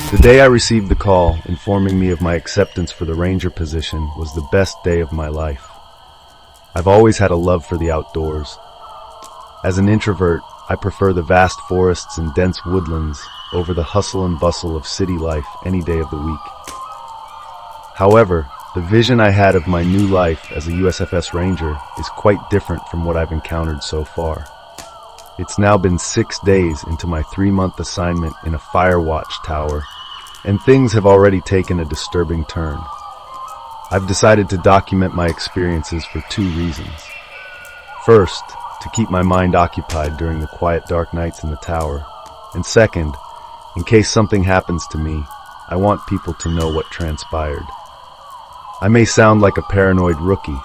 The day I received the call informing me of my acceptance for the ranger position was the best day of my life. I've always had a love for the outdoors. As an introvert, I prefer the vast forests and dense woodlands over the hustle and bustle of city life any day of the week. However, the vision I had of my new life as a USFS Ranger is quite different from what I've encountered so far. It's now been 6 days into my 3-month assignment in a fire watch tower, and things have already taken a disturbing turn. I've decided to document my experiences for 2 reasons. First, to keep my mind occupied during the quiet dark nights in the tower, and second, in case something happens to me, I want people to know what transpired. I may sound like a paranoid rookie,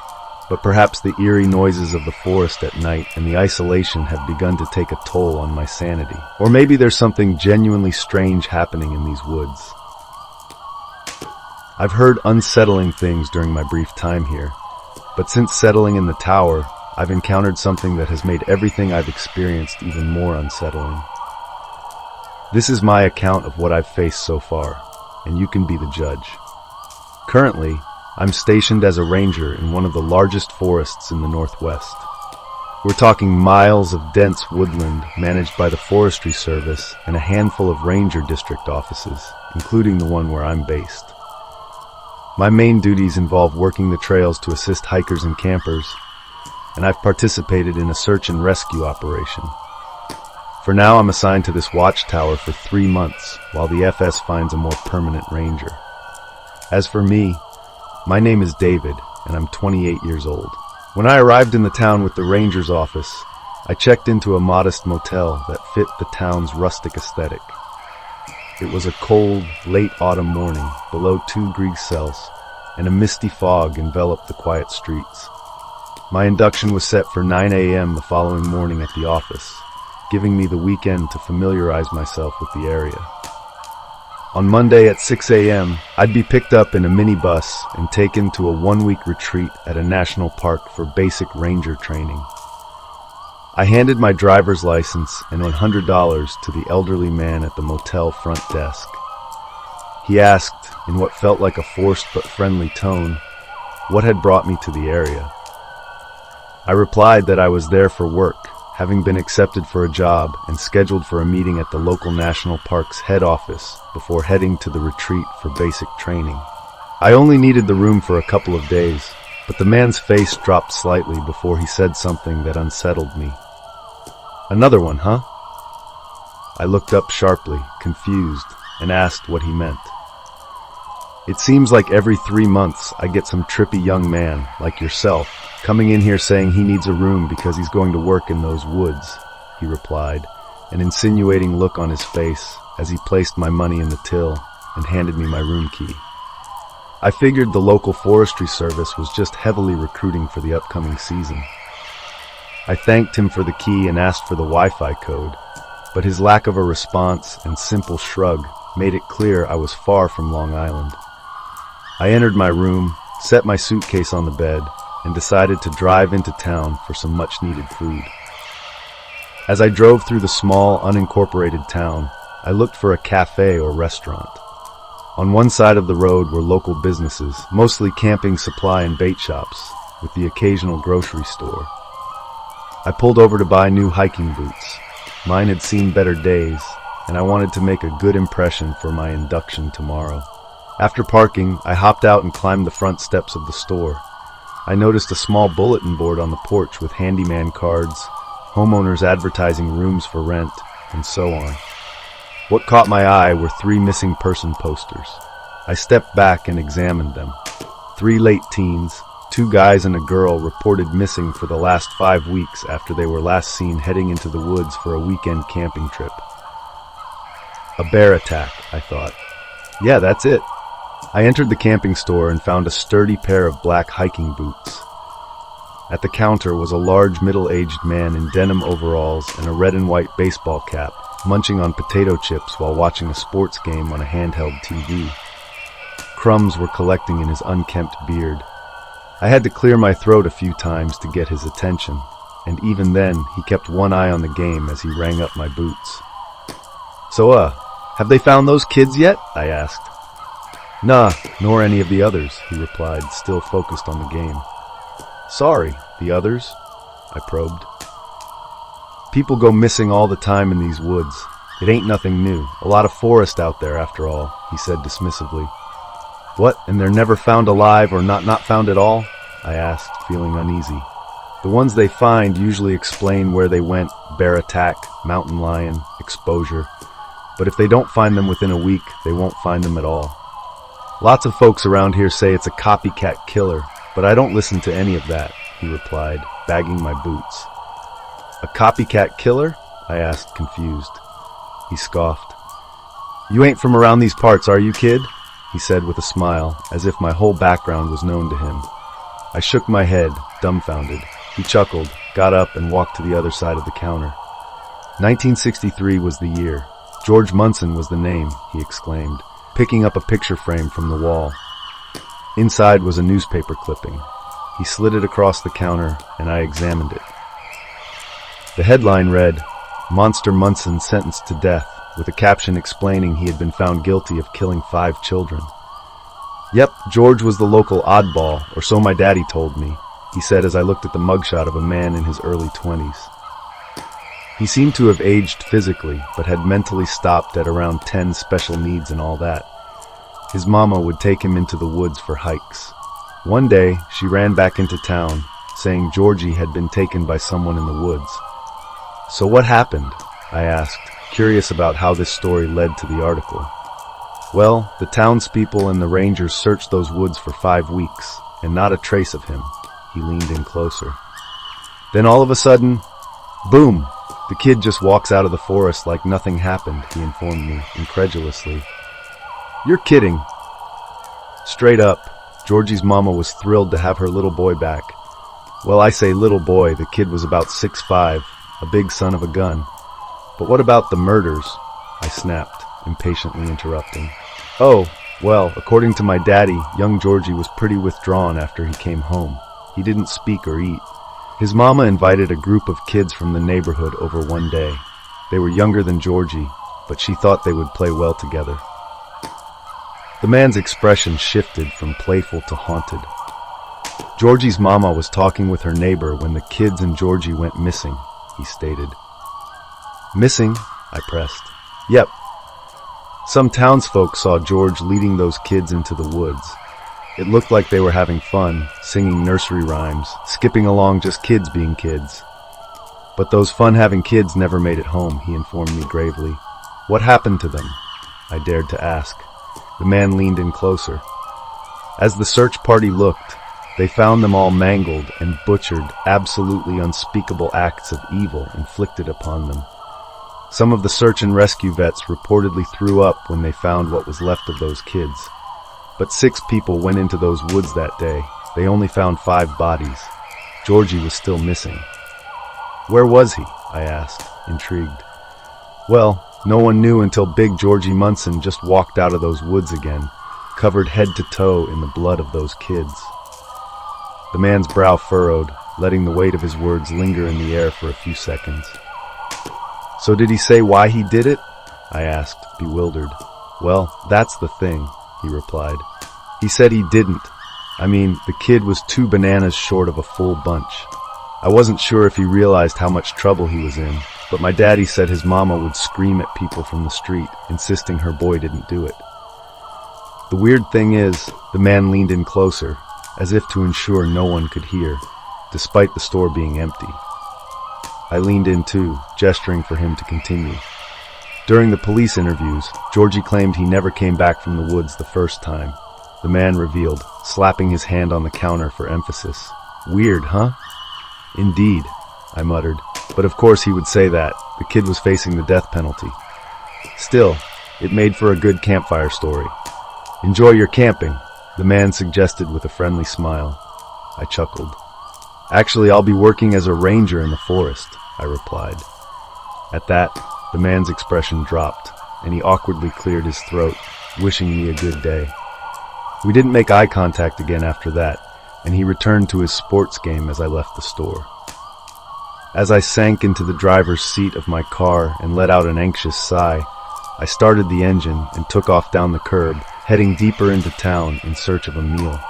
but perhaps the eerie noises of the forest at night and the isolation have begun to take a toll on my sanity. Or maybe there's something genuinely strange happening in these woods. I've heard unsettling things during my brief time here, but since settling in the tower, I've encountered something that has made everything I've experienced even more unsettling. This is my account of what I've faced so far, and you can be the judge. Currently, I'm stationed as a ranger in one of the largest forests in the Northwest. We're talking miles of dense woodland managed by the Forestry Service and a handful of ranger district offices, including the one where I'm based. My main duties involve working the trails to assist hikers and campers, and I've participated in a search and rescue operation. For now, I'm assigned to this watchtower for 3 months, while the FS finds a more permanent ranger. As for me, my name is David, and I'm 28 years old. When I arrived in the town with the ranger's office, I checked into a modest motel that fit the town's rustic aesthetic. It was a cold, late autumn morning, below 2 degrees Celsius, and a misty fog enveloped the quiet streets. My induction was set for 9 a.m. the following morning at the office, giving me the weekend to familiarize myself with the area. On Monday at 6 a.m., I'd be picked up in a minibus and taken to a 1-week retreat at a national park for basic ranger training. I handed my driver's license and $100 to the elderly man at the motel front desk. He asked, in what felt like a forced but friendly tone, what had brought me to the area. I replied that I was there for work, having been accepted for a job and scheduled for a meeting at the local national park's head office before heading to the retreat for basic training. I only needed the room for a couple of days, but the man's face dropped slightly before he said something that unsettled me. "Another one, huh?" I looked up sharply, confused, and asked what he meant. "It seems like every 3 months I get some trippy young man, like yourself, coming in here saying he needs a room because he's going to work in those woods," he replied, an insinuating look on his face as he placed my money in the till and handed me my room key. I figured the local Forestry Service was just heavily recruiting for the upcoming season. I thanked him for the key and asked for the Wi-Fi code, but his lack of a response and simple shrug made it clear I was far from Long Island. I entered my room, set my suitcase on the bed, and decided to drive into town for some much-needed food. As I drove through the small, unincorporated town, I looked for a cafe or restaurant. On one side of the road were local businesses, mostly camping supply and bait shops, with the occasional grocery store. I pulled over to buy new hiking boots. Mine had seen better days, and I wanted to make a good impression for my induction tomorrow. After parking, I hopped out and climbed the front steps of the store. I noticed a small bulletin board on the porch with handyman cards, homeowners advertising rooms for rent, and so on. What caught my eye were 3 missing person posters. I stepped back and examined them. 3 late teens, 2 guys and a girl reported missing for the last 5 weeks after they were last seen heading into the woods for a weekend camping trip. A bear attack, I thought. Yeah, that's it. I entered the camping store and found a sturdy pair of black hiking boots. At the counter was a large middle-aged man in denim overalls and a red and white baseball cap, munching on potato chips while watching a sports game on a handheld TV. Crumbs were collecting in his unkempt beard. I had to clear my throat a few times to get his attention, and even then he kept one eye on the game as he rang up my boots. "So, Have they found those kids yet? I asked. Nah, nor any of the others, he replied, still focused on the game. Sorry, the others? I probed. People go missing all the time in these woods. It ain't nothing new. A lot of forest out there, after all, he said dismissively. What, and they're never found alive or not found at all? I asked, feeling uneasy. The ones they find usually explain where they went: bear attack, mountain lion, exposure. But if they don't find them within a week, they won't find them at all. Lots of folks around here say it's a copycat killer, but I don't listen to any of that, he replied, bagging my boots. A copycat killer? I asked, confused. He scoffed. You ain't from around these parts, are you, kid? He said with a smile, as if my whole background was known to him. I shook my head, dumbfounded. He chuckled, got up, and walked to the other side of the counter. 1963 was the year. George Munson was the name, he exclaimed, picking up a picture frame from the wall. Inside was a newspaper clipping. He slid it across the counter, and I examined it. The headline read, Monster Munson sentenced to death, with a caption explaining he had been found guilty of killing 5 children. Yep, George was the local oddball, or so my daddy told me, he said as I looked at the mugshot of a man in his early 20s. He seemed to have aged physically, but had mentally stopped at around 10, special needs and all that. His mama would take him into the woods for hikes. One day, she ran back into town, saying Georgie had been taken by someone in the woods. So what happened? I asked, curious about how this story led to the article. Well, the townspeople and the rangers searched those woods for 5 weeks, and not a trace of him. He leaned in closer. Then all of a sudden, boom! The kid just walks out of the forest like nothing happened, he informed me, incredulously. You're kidding. Straight up, Georgie's mama was thrilled to have her little boy back. Well, I say little boy, the kid was about 6'5", a big son of a gun. But what about the murders? I snapped, impatiently interrupting. Oh, well, according to my daddy, young Georgie was pretty withdrawn after he came home. He didn't speak or eat. His mama invited a group of kids from the neighborhood over one day. They were younger than Georgie, but she thought they would play well together. The man's expression shifted from playful to haunted. Georgie's mama was talking with her neighbor when the kids and Georgie went missing, he stated. Missing? I pressed. Yep. Some townsfolk saw George leading those kids into the woods. It looked like they were having fun, singing nursery rhymes, skipping along, just kids being kids. But those fun-having kids never made it home, he informed me gravely. What happened to them? I dared to ask. The man leaned in closer. As the search party looked, they found them all mangled and butchered, absolutely unspeakable acts of evil inflicted upon them. Some of the search and rescue vets reportedly threw up when they found what was left of those kids. But 6 people went into those woods that day. They only found 5 bodies. Georgie was still missing. Where was he? I asked, intrigued. Well, no one knew until Big Georgie Munson just walked out of those woods again, covered head to toe in the blood of those kids. The man's brow furrowed, letting the weight of his words linger in the air for a few seconds. So did he say why he did it? I asked, bewildered. Well, that's the thing, he replied. He said he didn't. I mean, the kid was 2 bananas short of a full bunch. I wasn't sure if he realized how much trouble he was in, but my daddy said his mama would scream at people from the street, insisting her boy didn't do it. The weird thing is, the man leaned in closer, as if to ensure no one could hear, despite the store being empty. I leaned in too, gesturing for him to continue. During the police interviews, Georgie claimed he never came back from the woods the first time. The man revealed, slapping his hand on the counter for emphasis. Weird, huh? Indeed, I muttered. But of course he would say that. The kid was facing the death penalty. Still, it made for a good campfire story. Enjoy your camping, the man suggested with a friendly smile. I chuckled. Actually, I'll be working as a ranger in the forest, I replied. At that, the man's expression dropped, and he awkwardly cleared his throat, wishing me a good day. We didn't make eye contact again after that, and he returned to his sports game as I left the store. As I sank into the driver's seat of my car and let out an anxious sigh, I started the engine and took off down the curb, heading deeper into town in search of a meal.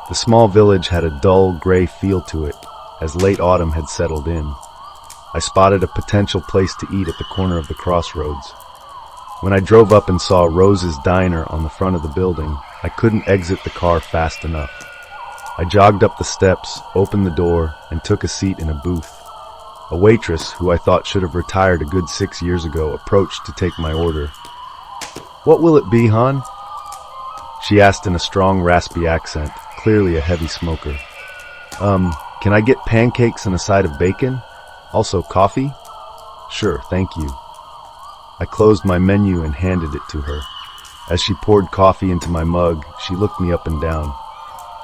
The small village had a dull, gray feel to it, as late autumn had settled in. I spotted a potential place to eat at the corner of the crossroads. When I drove up and saw Rose's Diner on the front of the building, I couldn't exit the car fast enough. I jogged up the steps, opened the door, and took a seat in a booth. A waitress, who I thought should have retired a good 6 years ago, approached to take my order. "What will it be, hon?" She asked in a strong, raspy accent, clearly a heavy smoker. Can I get pancakes and a side of bacon? Also coffee?" "Sure, thank you." I closed my menu and handed it to her. As she poured coffee into my mug, she looked me up and down.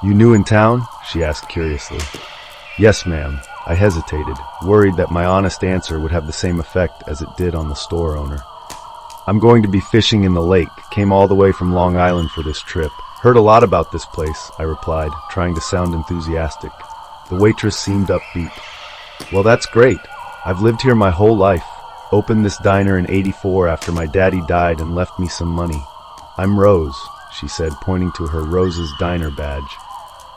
"You new in town?" she asked curiously. "Yes, ma'am." I hesitated, worried that my honest answer would have the same effect as it did on the store owner. "I'm going to be fishing in the lake. Came all the way from Long Island for this trip. Heard a lot about this place," I replied, trying to sound enthusiastic. The waitress seemed upbeat. "Well, that's great. I've lived here my whole life. Opened this diner in '84 after my daddy died and left me some money. I'm Rose," she said, pointing to her Rose's Diner badge.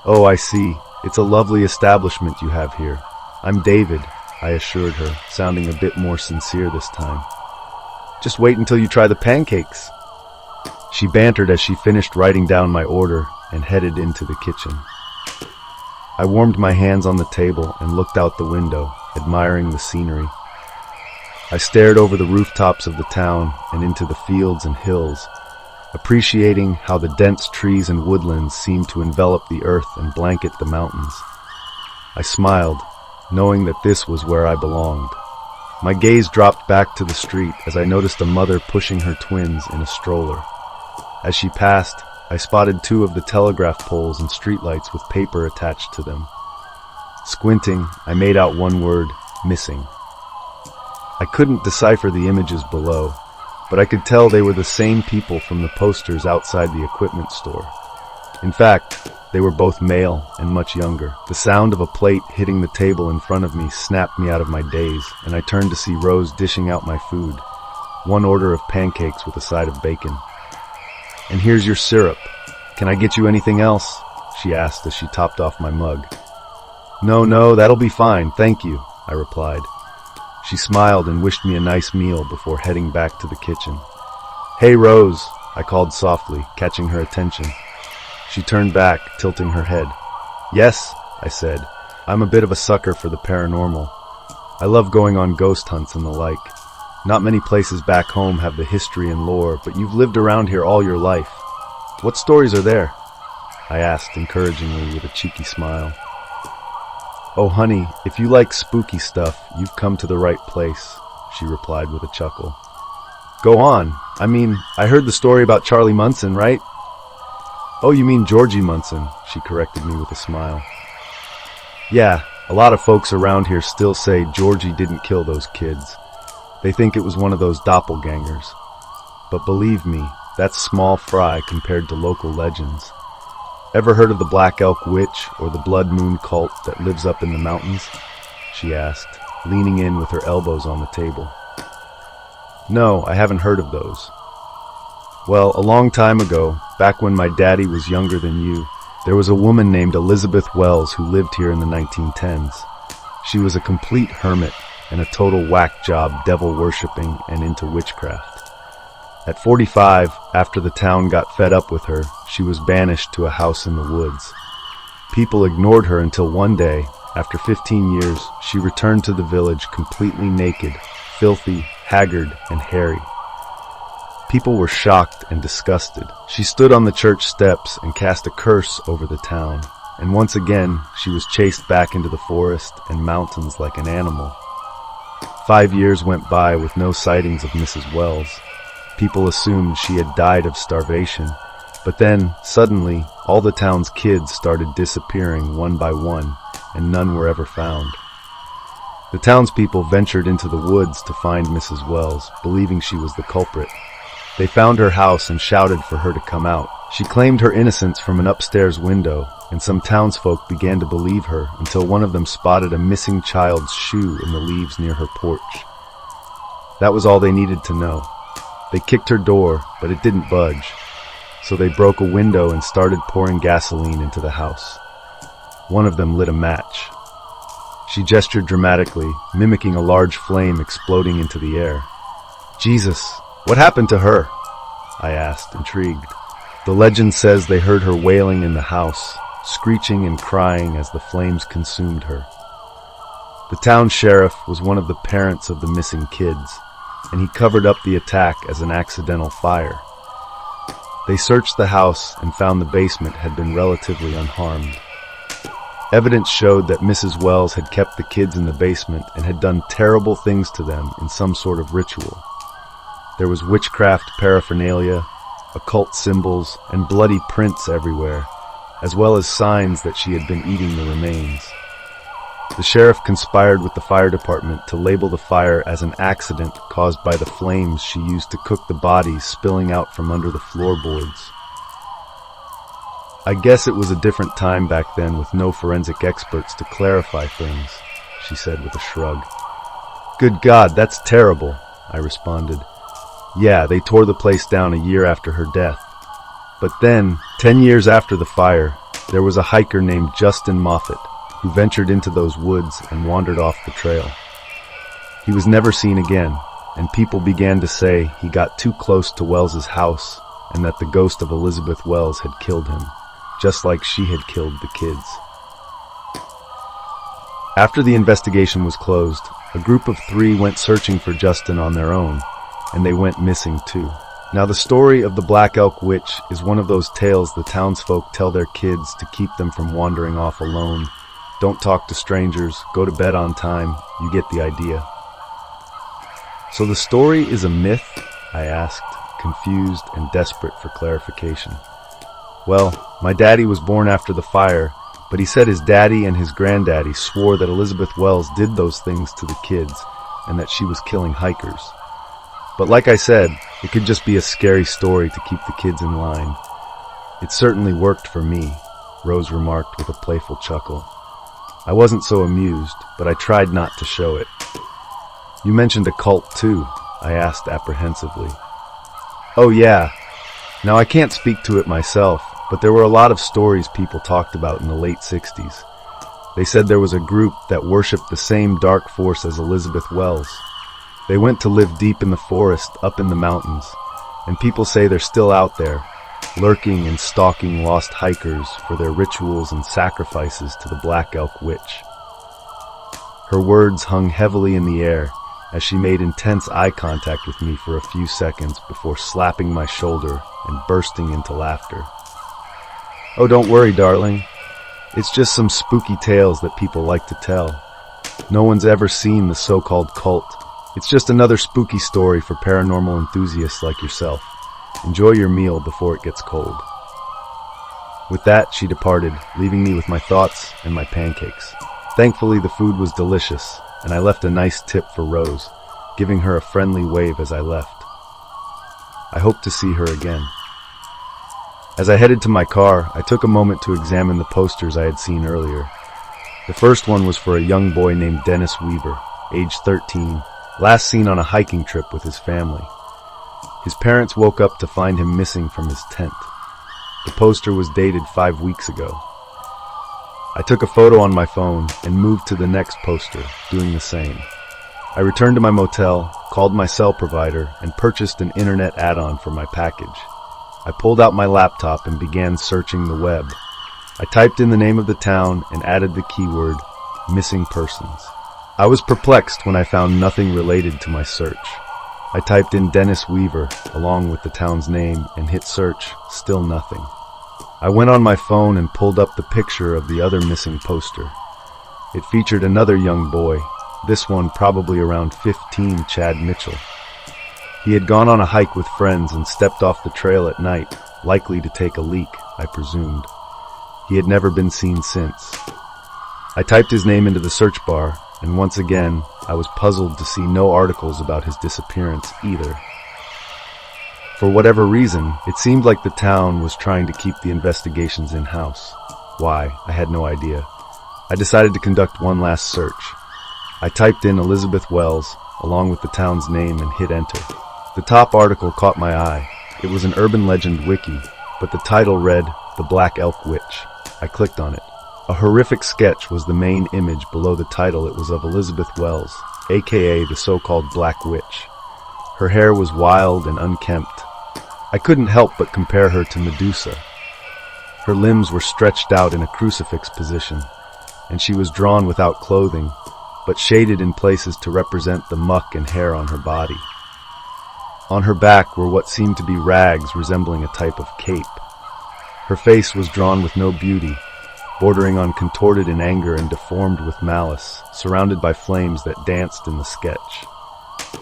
"Oh, I see. It's a lovely establishment you have here." "I'm David," I assured her, sounding a bit more sincere this time. "Just wait until you try the pancakes." She bantered as she finished writing down my order and headed into the kitchen. I warmed my hands on the table and looked out the window, admiring the scenery. I stared over the rooftops of the town and into the fields and hills, appreciating how the dense trees and woodlands seemed to envelop the earth and blanket the mountains. I smiled, knowing that this was where I belonged. My gaze dropped back to the street as I noticed a mother pushing her twins in a stroller. As she passed, I spotted 2 of the telegraph poles and streetlights with paper attached to them. Squinting, I made out one word, "missing." I couldn't decipher the images below, but I could tell they were the same people from the posters outside the equipment store. In fact, they were both male and much younger. The sound of a plate hitting the table in front of me snapped me out of my daze, and I turned to see Rose dishing out my food, 1 order of pancakes with a side of bacon. "And here's your syrup. Can I get you anything else?" she asked as she topped off my mug. No, that'll be fine, thank you," I replied. She smiled and wished me a nice meal before heading back to the kitchen. "Hey, Rose," I called softly, catching her attention. She turned back, tilting her head. "Yes," I said. "I'm a bit of a sucker for the paranormal. I love going on ghost hunts and the like. Not many places back home have the history and lore, but you've lived around here all your life. What stories are there?" I asked encouragingly with a cheeky smile. "Oh, honey, if you like spooky stuff, you've come to the right place," she replied with a chuckle. "Go on. I heard the story about Charlie Munson, right?" "Oh, you mean Georgie Munson," she corrected me with a smile. "Yeah, a lot of folks around here still say Georgie didn't kill those kids. They think it was one of those doppelgangers. But believe me, that's small fry compared to local legends. Ever heard of the Black Elk Witch or the Blood Moon cult that lives up in the mountains?" she asked, leaning in with her elbows on the table. "No, I haven't heard of those." "Well, a long time ago, back when my daddy was younger than you, there was a woman named Elizabeth Wells who lived here in the 1910s. She was a complete hermit and a total whack job, devil-worshipping and into witchcraft. At 45, after the town got fed up with her, she was banished to a house in the woods. People ignored her until one day, after 15 years, she returned to the village completely naked, filthy, haggard, and hairy. People were shocked and disgusted. She stood on the church steps and cast a curse over the town, and once again, she was chased back into the forest and mountains like an animal. 5 years went by with no sightings of Mrs. Wells. People assumed she had died of starvation, but then, suddenly, all the town's kids started disappearing one by one, and none were ever found. The townspeople ventured into the woods to find Mrs. Wells, believing she was the culprit. They found her house and shouted for her to come out. She claimed her innocence from an upstairs window, and some townsfolk began to believe her until one of them spotted a missing child's shoe in the leaves near her porch. That was all they needed to know. They kicked her door, but it didn't budge. So they broke a window and started pouring gasoline into the house. One of them lit a match. She gestured dramatically, mimicking a large flame exploding into the air. "Jesus, what happened to her?" I asked, intrigued. The legend says they heard her wailing in the house, screeching and crying as the flames consumed her. The town sheriff was one of the parents of the missing kids, and he covered up the attack as an accidental fire. They searched the house and found the basement had been relatively unharmed. Evidence showed that Mrs. Wells had kept the kids in the basement and had done terrible things to them in some sort of ritual. There was witchcraft paraphernalia, occult symbols, and bloody prints everywhere, as well as signs that she had been eating the remains. The sheriff conspired with the fire department to label the fire as an accident caused by the flames she used to cook the bodies spilling out from under the floorboards. "I guess it was a different time back then with no forensic experts to clarify things," she said with a shrug. "Good God, that's terrible," I responded. "Yeah, they tore the place down a year after her death. But then, 10 years after the fire, there was a hiker named Justin Moffat who ventured into those woods and wandered off the trail. He was never seen again, and people began to say he got too close to Wells's house and that the ghost of Elizabeth Wells had killed him, just like she had killed the kids." After the investigation was closed, a group of 3 went searching for Justin on their own, and they went missing too. Now, the story of the Black Elk Witch is one of those tales the townsfolk tell their kids to keep them from wandering off alone. Don't talk to strangers, go to bed on time, you get the idea. "So the story is a myth?" I asked, confused and desperate for clarification. "Well, my daddy was born after the fire, but he said his daddy and his granddaddy swore that Elizabeth Wells did those things to the kids and that she was killing hikers. But like I said, it could just be a scary story to keep the kids in line." "It certainly worked for me," Rose remarked with a playful chuckle. I wasn't so amused, but I tried not to show it. "You mentioned a cult too," I asked apprehensively. "Oh yeah. Now I can't speak to it myself, but there were a lot of stories people talked about in the late 60s. They said there was a group that worshipped the same dark force as Elizabeth Wells. They went to live deep in the forest, up in the mountains, and people say they're still out there, lurking and stalking lost hikers for their rituals and sacrifices to the Black Elk Witch." Her words hung heavily in the air as she made intense eye contact with me for a few seconds before slapping my shoulder and bursting into laughter. "Oh, don't worry, darling. It's just some spooky tales that people like to tell. No one's ever seen the so-called cult. It's just another spooky story for paranormal enthusiasts like yourself. Enjoy your meal before it gets cold." With that, she departed, leaving me with my thoughts and my pancakes. Thankfully, the food was delicious, and I left a nice tip for Rose, giving her a friendly wave as I left. I hope to see her again. As I headed to my car, I took a moment to examine the posters I had seen earlier. The first one was for a young boy named Dennis Weaver, age 13, last seen on a hiking trip with his family. His parents woke up to find him missing from his tent. The poster was dated 5 weeks ago. I took a photo on my phone and moved to the next poster, doing the same. I returned to my motel, called my cell provider, and purchased an internet add-on for my package. I pulled out my laptop and began searching the web. I typed in the name of the town and added the keyword, missing persons. I was perplexed when I found nothing related to my search. I typed in Dennis Weaver along with the town's name and hit search, still nothing. I went on my phone and pulled up the picture of the other missing poster. It featured another young boy, this one probably around 15, Chad Mitchell. He had gone on a hike with friends and stepped off the trail at night, likely to take a leak, I presumed. He had never been seen since. I typed his name into the search bar, and once again, I was puzzled to see no articles about his disappearance either. For whatever reason, it seemed like the town was trying to keep the investigations in-house. Why, I had no idea. I decided to conduct one last search. I typed in Elizabeth Wells, along with the town's name, and hit enter. The top article caught my eye. It was an urban legend wiki, but the title read, "The Black Elk Witch." I clicked on it. A horrific sketch was the main image. Below the title it was of Elizabeth Wells, aka the so-called Black Witch. Her hair was wild and unkempt. I couldn't help but compare her to Medusa. Her limbs were stretched out in a crucifix position, and she was drawn without clothing, but shaded in places to represent the muck and hair on her body. On her back were what seemed to be rags resembling a type of cape. Her face was drawn with no beauty, bordering on contorted in anger and deformed with malice, surrounded by flames that danced in the sketch.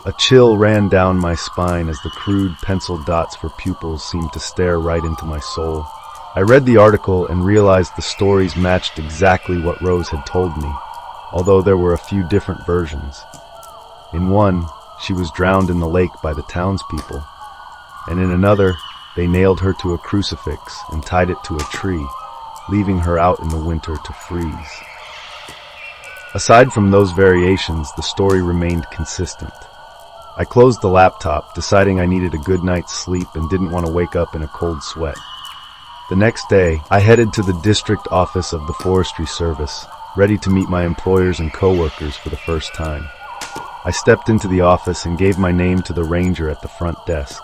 A chill ran down my spine as the crude pencil dots for pupils seemed to stare right into my soul. I read the article and realized the stories matched exactly what Rose had told me, although there were a few different versions. In one, she was drowned in the lake by the townspeople, and in another, they nailed her to a crucifix and tied it to a tree, leaving her out in the winter to freeze. Aside from those variations, the story remained consistent. I closed the laptop, deciding I needed a good night's sleep and didn't want to wake up in a cold sweat. The next day, I headed to the district office of the Forestry Service, ready to meet my employers and coworkers for the first time. I stepped into the office and gave my name to the ranger at the front desk.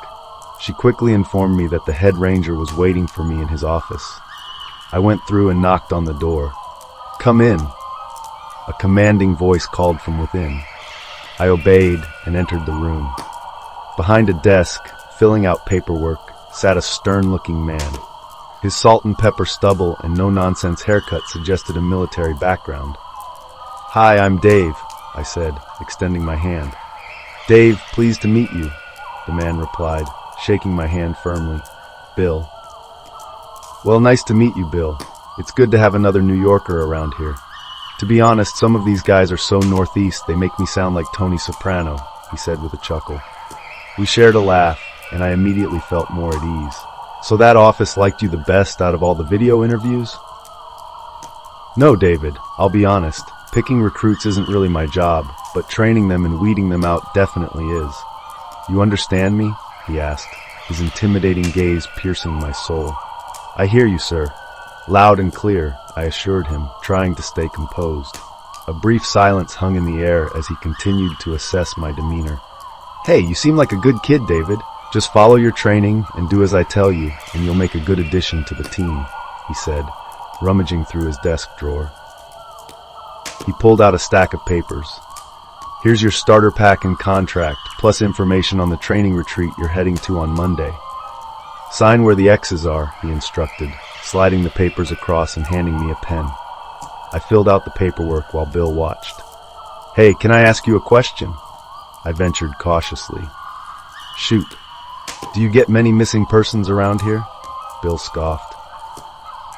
She quickly informed me that the head ranger was waiting for me in his office. I went through and knocked on the door. "Come in," a commanding voice called from within. I obeyed and entered the room. Behind a desk, filling out paperwork, sat a stern-looking man. His salt and pepper stubble and no-nonsense haircut suggested a military background. "Hi, I'm Dave," I said, extending my hand. "Dave, pleased to meet you," the man replied, shaking my hand firmly. "Bill." "Well, nice to meet you, Bill. It's good to have another New Yorker around here. To be honest, some of these guys are so northeast they make me sound like Tony Soprano," he said with a chuckle. We shared a laugh, and I immediately felt more at ease. "So that office liked you the best out of all the video interviews?" "No, David, I'll be honest. Picking recruits isn't really my job, but training them and weeding them out definitely is." "You understand me?" he asked, his intimidating gaze piercing my soul. "I hear you, sir." "Loud and clear," I assured him, trying to stay composed. A brief silence hung in the air as he continued to assess my demeanor. "Hey, you seem like a good kid, David. Just follow your training and do as I tell you, and you'll make a good addition to the team," he said, rummaging through his desk drawer. He pulled out a stack of papers. "Here's your starter pack and contract, plus information on the training retreat you're heading to on Monday. Sign where the X's are," he instructed, sliding the papers across and handing me a pen. I filled out the paperwork while Bill watched. "Hey, can I ask you a question?" I ventured cautiously. "Shoot." "Do you get many missing persons around here?" Bill scoffed.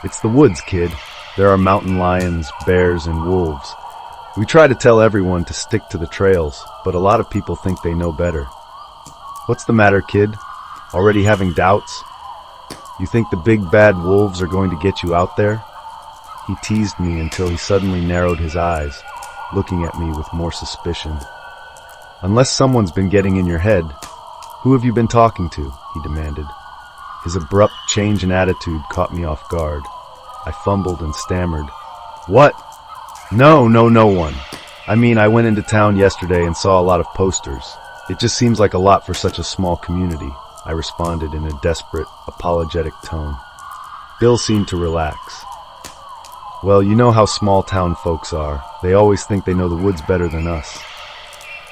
"It's the woods, kid. There are mountain lions, bears, and wolves. We try to tell everyone to stick to the trails, but a lot of people think they know better." "What's the matter, kid? Already having doubts? You think the big bad wolves are going to get you out there?" He teased me until he suddenly narrowed his eyes, looking at me with more suspicion. "Unless someone's been getting in your head, who have you been talking to?" he demanded. His abrupt change in attitude caught me off guard. I fumbled and stammered. "What? No one. I mean, I went into town yesterday and saw a lot of posters. It just seems like a lot for such a small community," I responded in a desperate, apologetic tone. Bill seemed to relax. "Well, you know how small-town folks are. They always think they know the woods better than us.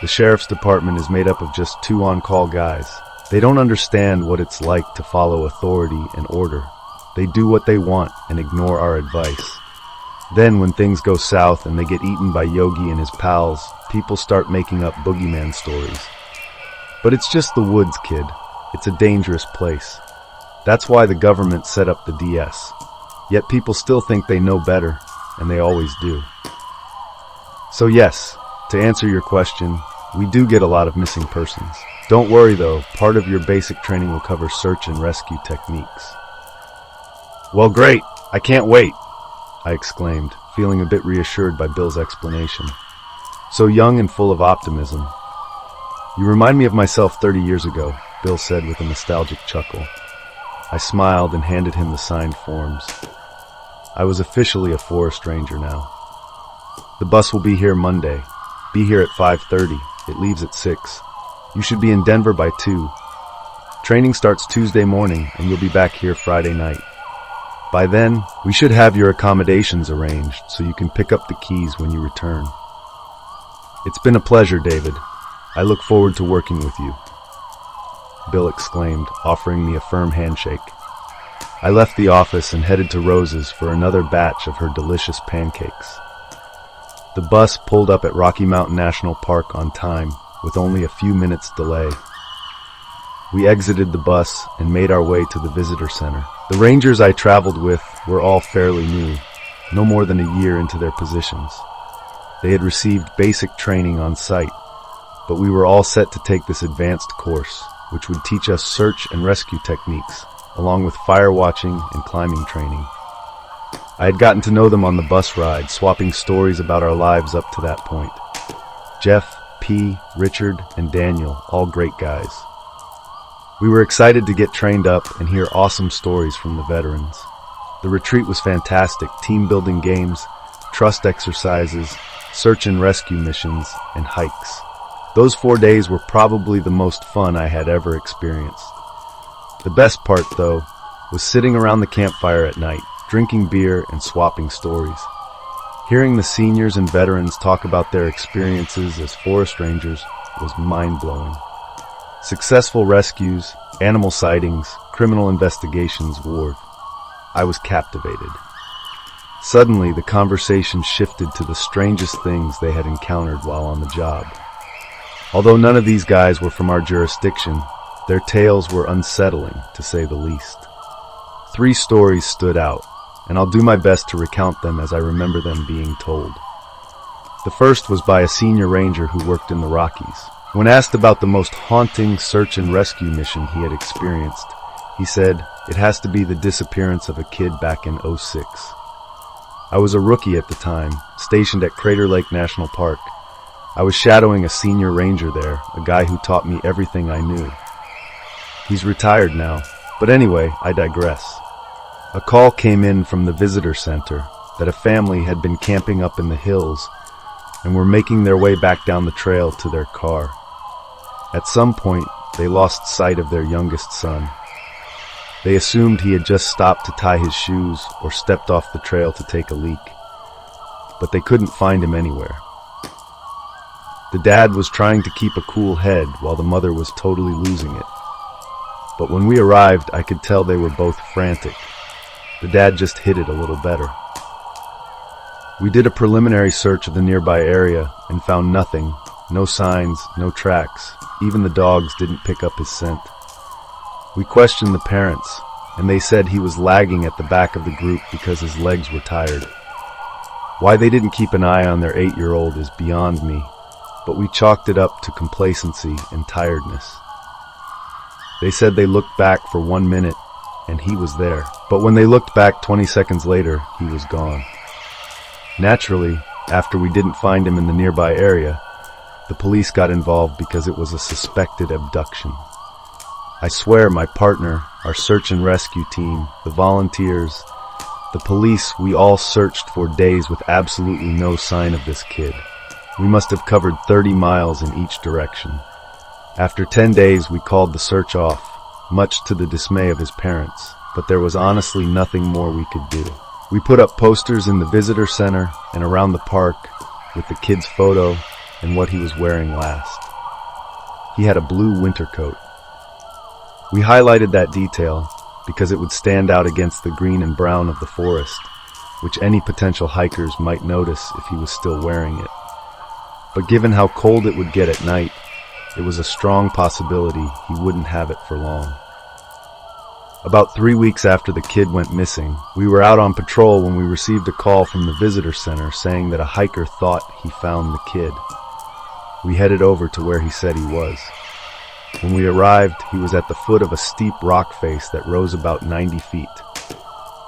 The sheriff's department is made up of just 2 on-call guys. They don't understand what it's like to follow authority and order. They do what they want and ignore our advice. Then when things go south and they get eaten by Yogi and his pals, people start making up boogeyman stories. But it's just the woods, kid. It's a dangerous place. That's why the government set up the DS. Yet people still think they know better, and they always do. So yes, to answer your question, we do get a lot of missing persons. Don't worry though, part of your basic training will cover search and rescue techniques." "Well, great! I can't wait!" I exclaimed, feeling a bit reassured by Bill's explanation. So young and full of optimism. You remind me of myself 30 years ago, Bill said with a nostalgic chuckle. I smiled and handed him the signed forms. I was officially a forest ranger now. The bus will be here Monday. Be here at 5:30. It leaves at 6. You should be in Denver by 2. Training starts Tuesday morning, and you'll be back here Friday night. By then, we should have your accommodations arranged so you can pick up the keys when you return. It's been a pleasure, David. I look forward to working with you, Bill exclaimed, offering me a firm handshake. I left the office and headed to Rose's for another batch of her delicious pancakes. The bus pulled up at Rocky Mountain National Park on time, with only a few minutes delay. We exited the bus and made our way to the visitor center. The rangers I traveled with were all fairly new, no more than a year into their positions. They had received basic training on site, but we were all set to take this advanced course, which would teach us search and rescue techniques, along with fire watching and climbing training. I had gotten to know them on the bus ride, swapping stories about our lives up to that point. Jeff, P., Richard, and Daniel, all great guys. We were excited to get trained up and hear awesome stories from the veterans. The retreat was fantastic, team-building games, trust exercises, search and rescue missions, and hikes. Those 4 days were probably the most fun I had ever experienced. The best part, though, was sitting around the campfire at night, drinking beer and swapping stories. Hearing the seniors and veterans talk about their experiences as forest rangers was mind-blowing. Successful rescues, animal sightings, criminal investigations, war. I was captivated. Suddenly, the conversation shifted to the strangest things they had encountered while on the job. Although none of these guys were from our jurisdiction, their tales were unsettling, to say the least. 3 stories stood out, and I'll do my best to recount them as I remember them being told. The first was by a senior ranger who worked in the Rockies. When asked about the most haunting search and rescue mission he had experienced, he said, "It has to be the disappearance of a kid back in '06. I was a rookie at the time, stationed at Crater Lake National Park. I was shadowing a senior ranger there, a guy who taught me everything I knew. He's retired now, but anyway, I digress. A call came in from the visitor center that a family had been camping up in the hills and were making their way back down the trail to their car. At some point, they lost sight of their youngest son. They assumed he had just stopped to tie his shoes or stepped off the trail to take a leak, but they couldn't find him anywhere. The dad was trying to keep a cool head while the mother was totally losing it. But when we arrived, I could tell they were both frantic. The dad just hid it a little better. We did a preliminary search of the nearby area and found nothing, no signs, no tracks. Even the dogs didn't pick up his scent. We questioned the parents, and they said he was lagging at the back of the group because his legs were tired. Why they didn't keep an eye on their 8-year-old is beyond me, but we chalked it up to complacency and tiredness. They said they looked back for 1 minute, and he was there. But when they looked back 20 seconds later, he was gone. Naturally, after we didn't find him in the nearby area, the police got involved because it was a suspected abduction. I swear my partner, our search and rescue team, the volunteers, the police, we all searched for days with absolutely no sign of this kid. We must have covered 30 miles in each direction. After 10 days, we called the search off, much to the dismay of his parents, but there was honestly nothing more we could do. We put up posters in the visitor center and around the park with the kid's photo and what he was wearing last. He had a blue winter coat. We highlighted that detail because it would stand out against the green and brown of the forest, which any potential hikers might notice if he was still wearing it. But given how cold it would get at night, it was a strong possibility he wouldn't have it for long. About 3 weeks after the kid went missing, we were out on patrol when we received a call from the visitor center saying that a hiker thought he found the kid. We headed over to where he said he was. When we arrived, he was at the foot of a steep rock face that rose about 90 feet.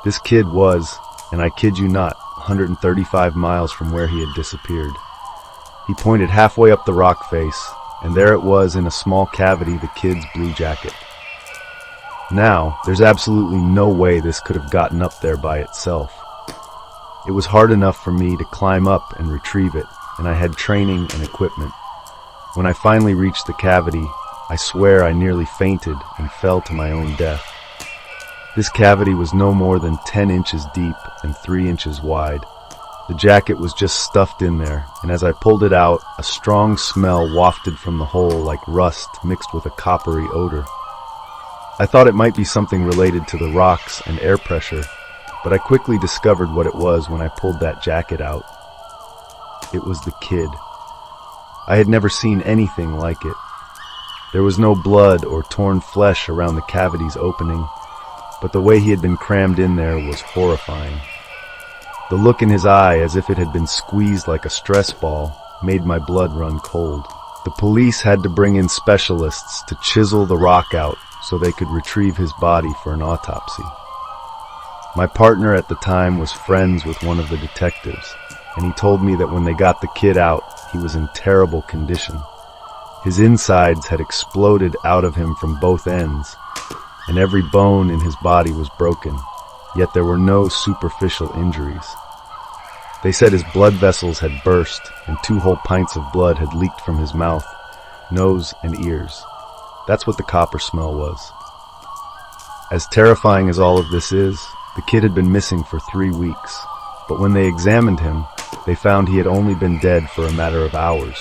This kid was, and I kid you not, 135 miles from where he had disappeared. He pointed halfway up the rock face, and there it was in a small cavity, the kid's blue jacket. Now, there's absolutely no way this could have gotten up there by itself. It was hard enough for me to climb up and retrieve it, and I had training and equipment. When I finally reached the cavity, I swear I nearly fainted and fell to my own death. This cavity was no more than 10 inches deep and 3 inches wide. The jacket was just stuffed in there, and as I pulled it out, a strong smell wafted from the hole like rust mixed with a coppery odor. I thought it might be something related to the rocks and air pressure, but I quickly discovered what it was when I pulled that jacket out. It was the kid. I had never seen anything like it. There was no blood or torn flesh around the cavity's opening, but the way he had been crammed in there was horrifying. The look in his eye, as if it had been squeezed like a stress ball, made my blood run cold. The police had to bring in specialists to chisel the rock out so they could retrieve his body for an autopsy. My partner at the time was friends with one of the detectives, and he told me that when they got the kid out, he was in terrible condition. His insides had exploded out of him from both ends, and every bone in his body was broken, yet there were no superficial injuries. They said his blood vessels had burst, and 2 whole pints of blood had leaked from his mouth, nose, and ears. That's what the copper smell was. As terrifying as all of this is, the kid had been missing for 3 weeks, but when they examined him, they found he had only been dead for a matter of hours.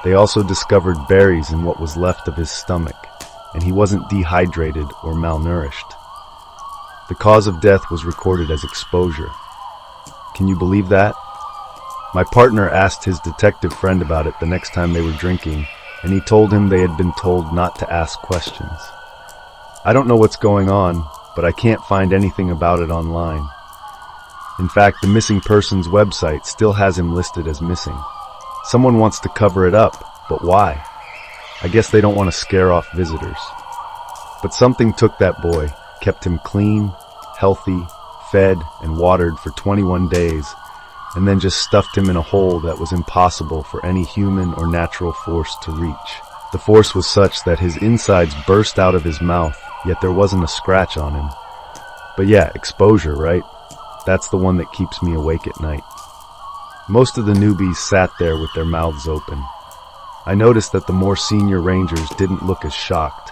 They also discovered berries in what was left of his stomach, and he wasn't dehydrated or malnourished. The cause of death was recorded as exposure. Can you believe that? My partner asked his detective friend about it the next time they were drinking, and he told him they had been told not to ask questions. I don't know what's going on, but I can't find anything about it online. In fact, the missing persons website still has him listed as missing. Someone wants to cover it up, but why? I guess they don't want to scare off visitors. But something took that boy, kept him clean, healthy, fed, and watered for 21 days, and then just stuffed him in a hole that was impossible for any human or natural force to reach. The force was such that his insides burst out of his mouth, yet there wasn't a scratch on him. But yeah, exposure, right? That's the one that keeps me awake at night. Most of the newbies sat there with their mouths open. I noticed that the more senior rangers didn't look as shocked.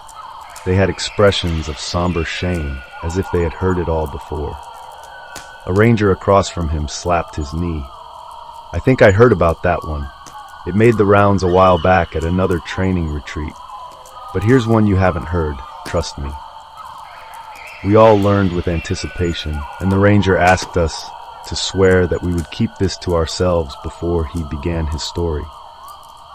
They had expressions of somber shame, as if they had heard it all before. A ranger across from him slapped his knee. I think I heard about that one. It made the rounds a while back at another training retreat. But here's one you haven't heard, trust me. We all learned with anticipation, and the ranger asked us to swear that we would keep this to ourselves before he began his story.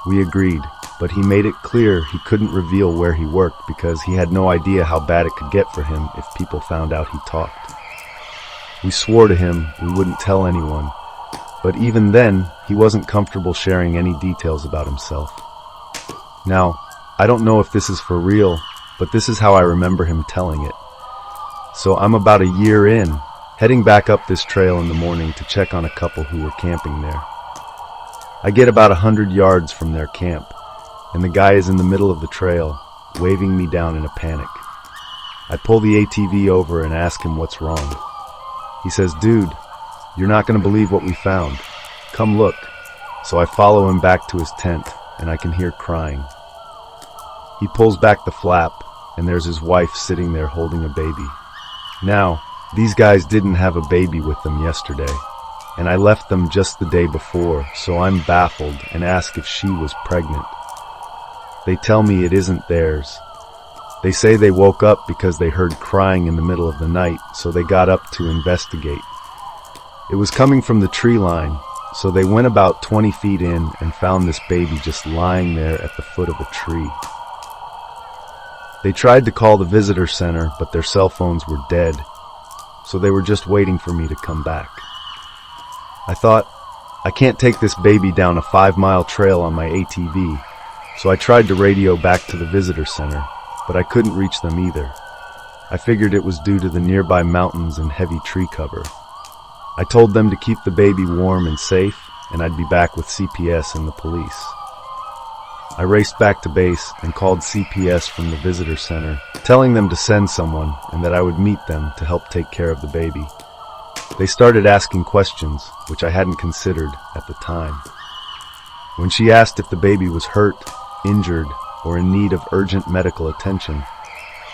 We agreed, but he made it clear he couldn't reveal where he worked because he had no idea how bad it could get for him if people found out he talked. We swore to him we wouldn't tell anyone, but even then, he wasn't comfortable sharing any details about himself. Now, I don't know if this is for real, but this is how I remember him telling it. So I'm about a year in, heading back up this trail in the morning to check on a couple who were camping there. I get about 100 yards from their camp, and the guy is in the middle of the trail, waving me down in a panic. I pull the ATV over and ask him what's wrong. He says, "Dude, you're not going to believe what we found. Come look." So I follow him back to his tent, and I can hear crying. He pulls back the flap, and there's his wife sitting there holding a baby. Now, these guys didn't have a baby with them yesterday, and I left them just the day before, so I'm baffled and ask if she was pregnant. They tell me it isn't theirs. They say they woke up because they heard crying in the middle of the night, so they got up to investigate. It was coming from the tree line, so they went about 20 feet in and found this baby just lying there at the foot of a tree. They tried to call the visitor center, but their cell phones were dead, so they were just waiting for me to come back. I thought, I can't take this baby down a 5-mile trail on my ATV, so I tried to radio back to the visitor center, but I couldn't reach them either. I figured it was due to the nearby mountains and heavy tree cover. I told them to keep the baby warm and safe, and I'd be back with CPS and the police. I raced back to base and called CPS from the visitor center, telling them to send someone and that I would meet them to help take care of the baby. They started asking questions, which I hadn't considered at the time. When she asked if the baby was hurt, injured, or in need of urgent medical attention,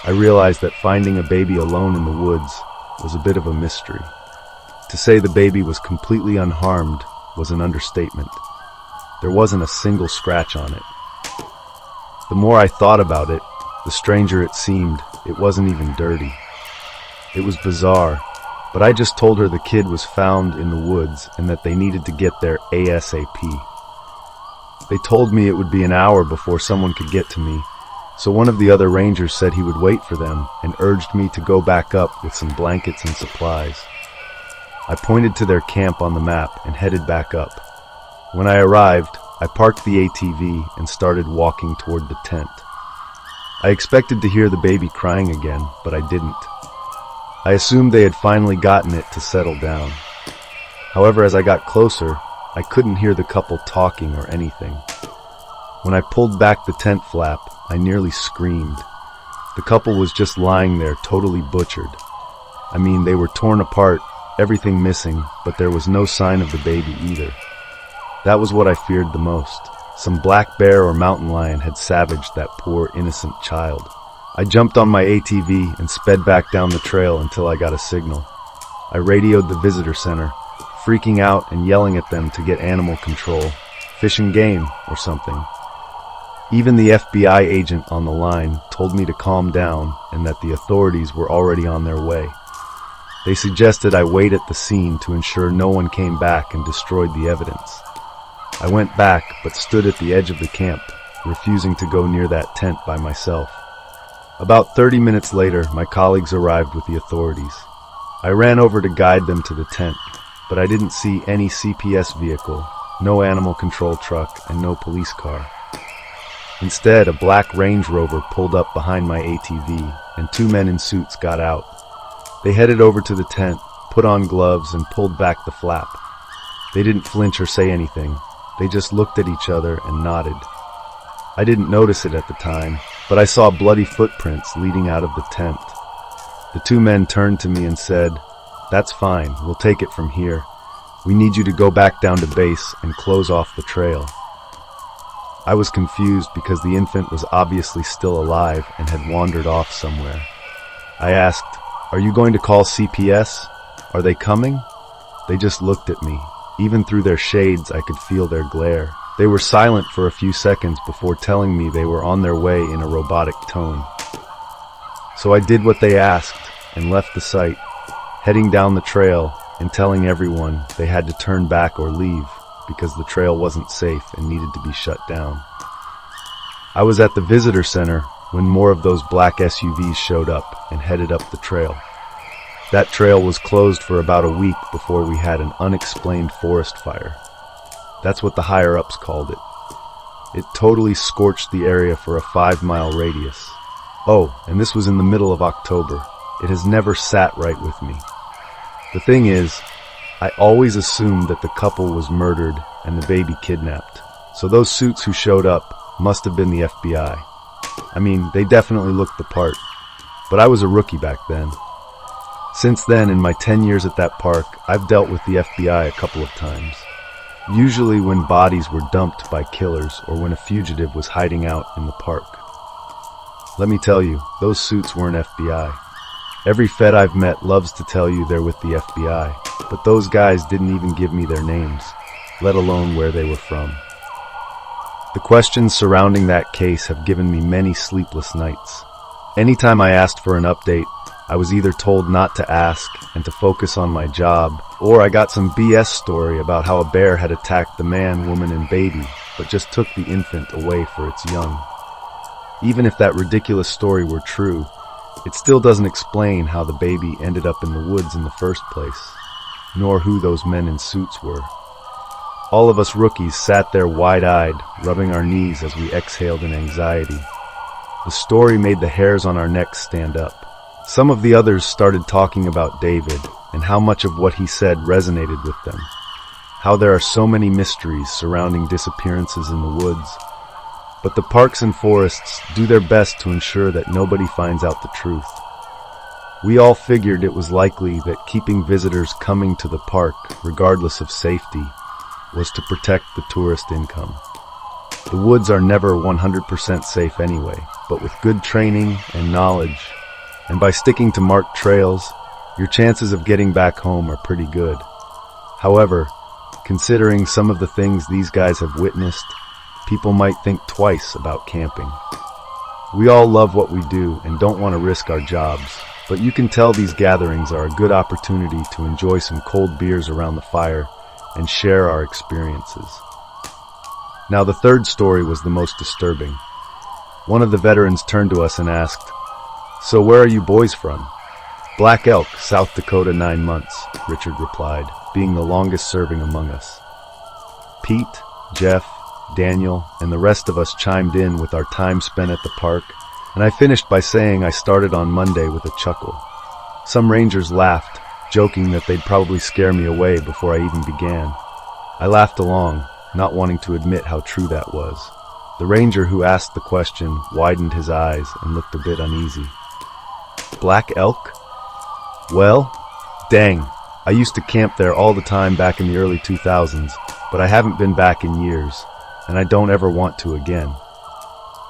I realized that finding a baby alone in the woods was a bit of a mystery. To say the baby was completely unharmed was an understatement. There wasn't a single scratch on it. The more I thought about it, the stranger it seemed. It wasn't even dirty. It was bizarre, but I just told her the kid was found in the woods and that they needed to get there ASAP. They told me it would be an hour before someone could get to me, so one of the other rangers said he would wait for them and urged me to go back up with some blankets and supplies. I pointed to their camp on the map and headed back up. When I arrived, I parked the ATV and started walking toward the tent. I expected to hear the baby crying again, but I didn't. I assumed they had finally gotten it to settle down. However, as I got closer, I couldn't hear the couple talking or anything. When I pulled back the tent flap, I nearly screamed. The couple was just lying there, totally butchered. I mean, they were torn apart, everything missing, but there was no sign of the baby either. That was what I feared the most. Some black bear or mountain lion had savaged that poor, innocent child. I jumped on my ATV and sped back down the trail until I got a signal. I radioed the visitor center, freaking out and yelling at them to get animal control, fish and game, or something. Even the FBI agent on the line told me to calm down and that the authorities were already on their way. They suggested I wait at the scene to ensure no one came back and destroyed the evidence. I went back, but stood at the edge of the camp, refusing to go near that tent by myself. About 30 minutes later, my colleagues arrived with the authorities. I ran over to guide them to the tent, but I didn't see any CPS vehicle, no animal control truck, and no police car. Instead, a black Range Rover pulled up behind my ATV, and two men in suits got out. They headed over to the tent, put on gloves, and pulled back the flap. They didn't flinch or say anything. They just looked at each other and nodded. I didn't notice it at the time, but I saw bloody footprints leading out of the tent. The two men turned to me and said, "That's fine, we'll take it from here. We need you to go back down to base and close off the trail." I was confused because the infant was obviously still alive and had wandered off somewhere. I asked, "Are you going to call CPS? Are they coming?" They just looked at me. Even through their shades, I could feel their glare. They were silent for a few seconds before telling me they were on their way in a robotic tone. So I did what they asked and left the site, heading down the trail and telling everyone they had to turn back or leave because the trail wasn't safe and needed to be shut down. I was at the visitor center when more of those black SUVs showed up and headed up the trail. That trail was closed for about a week before we had an unexplained forest fire. That's what the higher-ups called it. It totally scorched the area for a 5-mile radius. Oh, and this was in the middle of October. It has never sat right with me. The thing is, I always assumed that the couple was murdered and the baby kidnapped. So those suits who showed up must have been the FBI. I mean, they definitely looked the part. But I was a rookie back then. Since then, in my 10 years at that park, I've dealt with the FBI a couple of times. Usually when bodies were dumped by killers or when a fugitive was hiding out in the park. Let me tell you, those suits weren't FBI. Every Fed I've met loves to tell you they're with the FBI, but those guys didn't even give me their names, let alone where they were from. The questions surrounding that case have given me many sleepless nights. Anytime I asked for an update, I was either told not to ask and to focus on my job, or I got some BS story about how a bear had attacked the man, woman, and baby, but just took the infant away for its young. Even if that ridiculous story were true, it still doesn't explain how the baby ended up in the woods in the first place, nor who those men in suits were. All of us rookies sat there wide-eyed, rubbing our knees as we exhaled in anxiety. The story made the hairs on our necks stand up. Some of the others started talking about David and how much of what he said resonated with them. How there are so many mysteries surrounding disappearances in the woods. but the parks and forests do their best to ensure that nobody finds out the truth. We all figured it was likely that keeping visitors coming to the park, regardless of safety, was to protect the tourist income. The woods are never 100% safe anyway, but with good training and knowledge, and by sticking to marked trails, your chances of getting back home are pretty good. However, considering some of the things these guys have witnessed, people might think twice about camping. We all love what we do and don't want to risk our jobs, but you can tell these gatherings are a good opportunity to enjoy some cold beers around the fire and share our experiences. Now, the third story was the most disturbing. One of the veterans turned to us and asked, "So where are you boys from?" "Black Elk, South Dakota, 9 months, Richard replied, being the longest serving among us. Pete, Jeff, Daniel, and the rest of us chimed in with our time spent at the park, and I finished by saying I started on Monday with a chuckle. Some rangers laughed, joking that they'd probably scare me away before I even began. I laughed along, not wanting to admit how true that was. The ranger who asked the question widened his eyes and looked a bit uneasy. "Black Elk? Well, dang, I used to camp there all the time back in the early 2000s, but I haven't been back in years, and I don't ever want to again."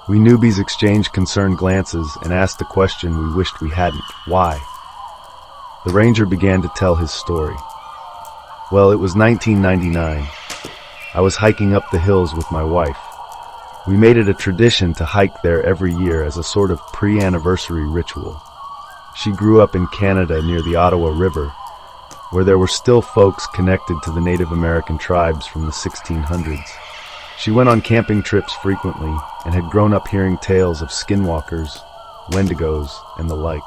We newbies exchanged concerned glances and asked a question we wished we hadn't. Why? The ranger began to tell his story. "Well, it was 1999. I was hiking up the hills with my wife. We made it a tradition to hike there every year as a sort of pre-anniversary ritual. She grew up in Canada near the Ottawa River, where there were still folks connected to the Native American tribes from the 1600s. She went on camping trips frequently and had grown up hearing tales of skinwalkers, wendigos, and the like.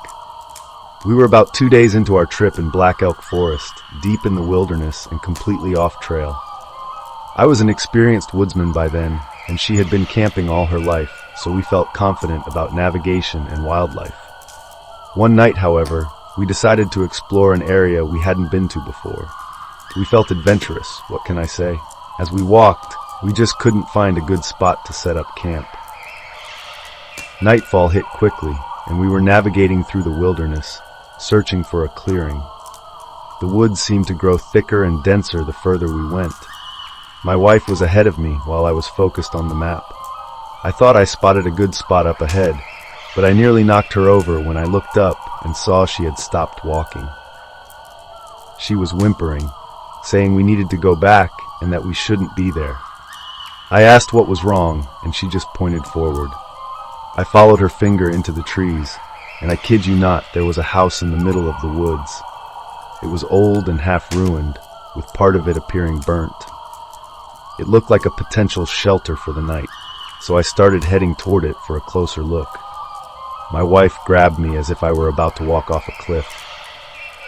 We were about 2 days into our trip in Black Elk Forest, deep in the wilderness and completely off trail. I was an experienced woodsman by then, and she had been camping all her life, so we felt confident about navigation and wildlife. One night, however, we decided to explore an area we hadn't been to before. We felt adventurous, what can I say? As we walked, we just couldn't find a good spot to set up camp. Nightfall hit quickly, and we were navigating through the wilderness, searching for a clearing. The woods seemed to grow thicker and denser the further we went. My wife was ahead of me while I was focused on the map. I thought I spotted a good spot up ahead, but I nearly knocked her over when I looked up and saw she had stopped walking. She was whimpering, saying we needed to go back and that we shouldn't be there. I asked what was wrong, and she just pointed forward. I followed her finger into the trees, and I kid you not, there was a house in the middle of the woods. It was old and half-ruined, with part of it appearing burnt. It looked like a potential shelter for the night, so I started heading toward it for a closer look. My wife grabbed me as if I were about to walk off a cliff.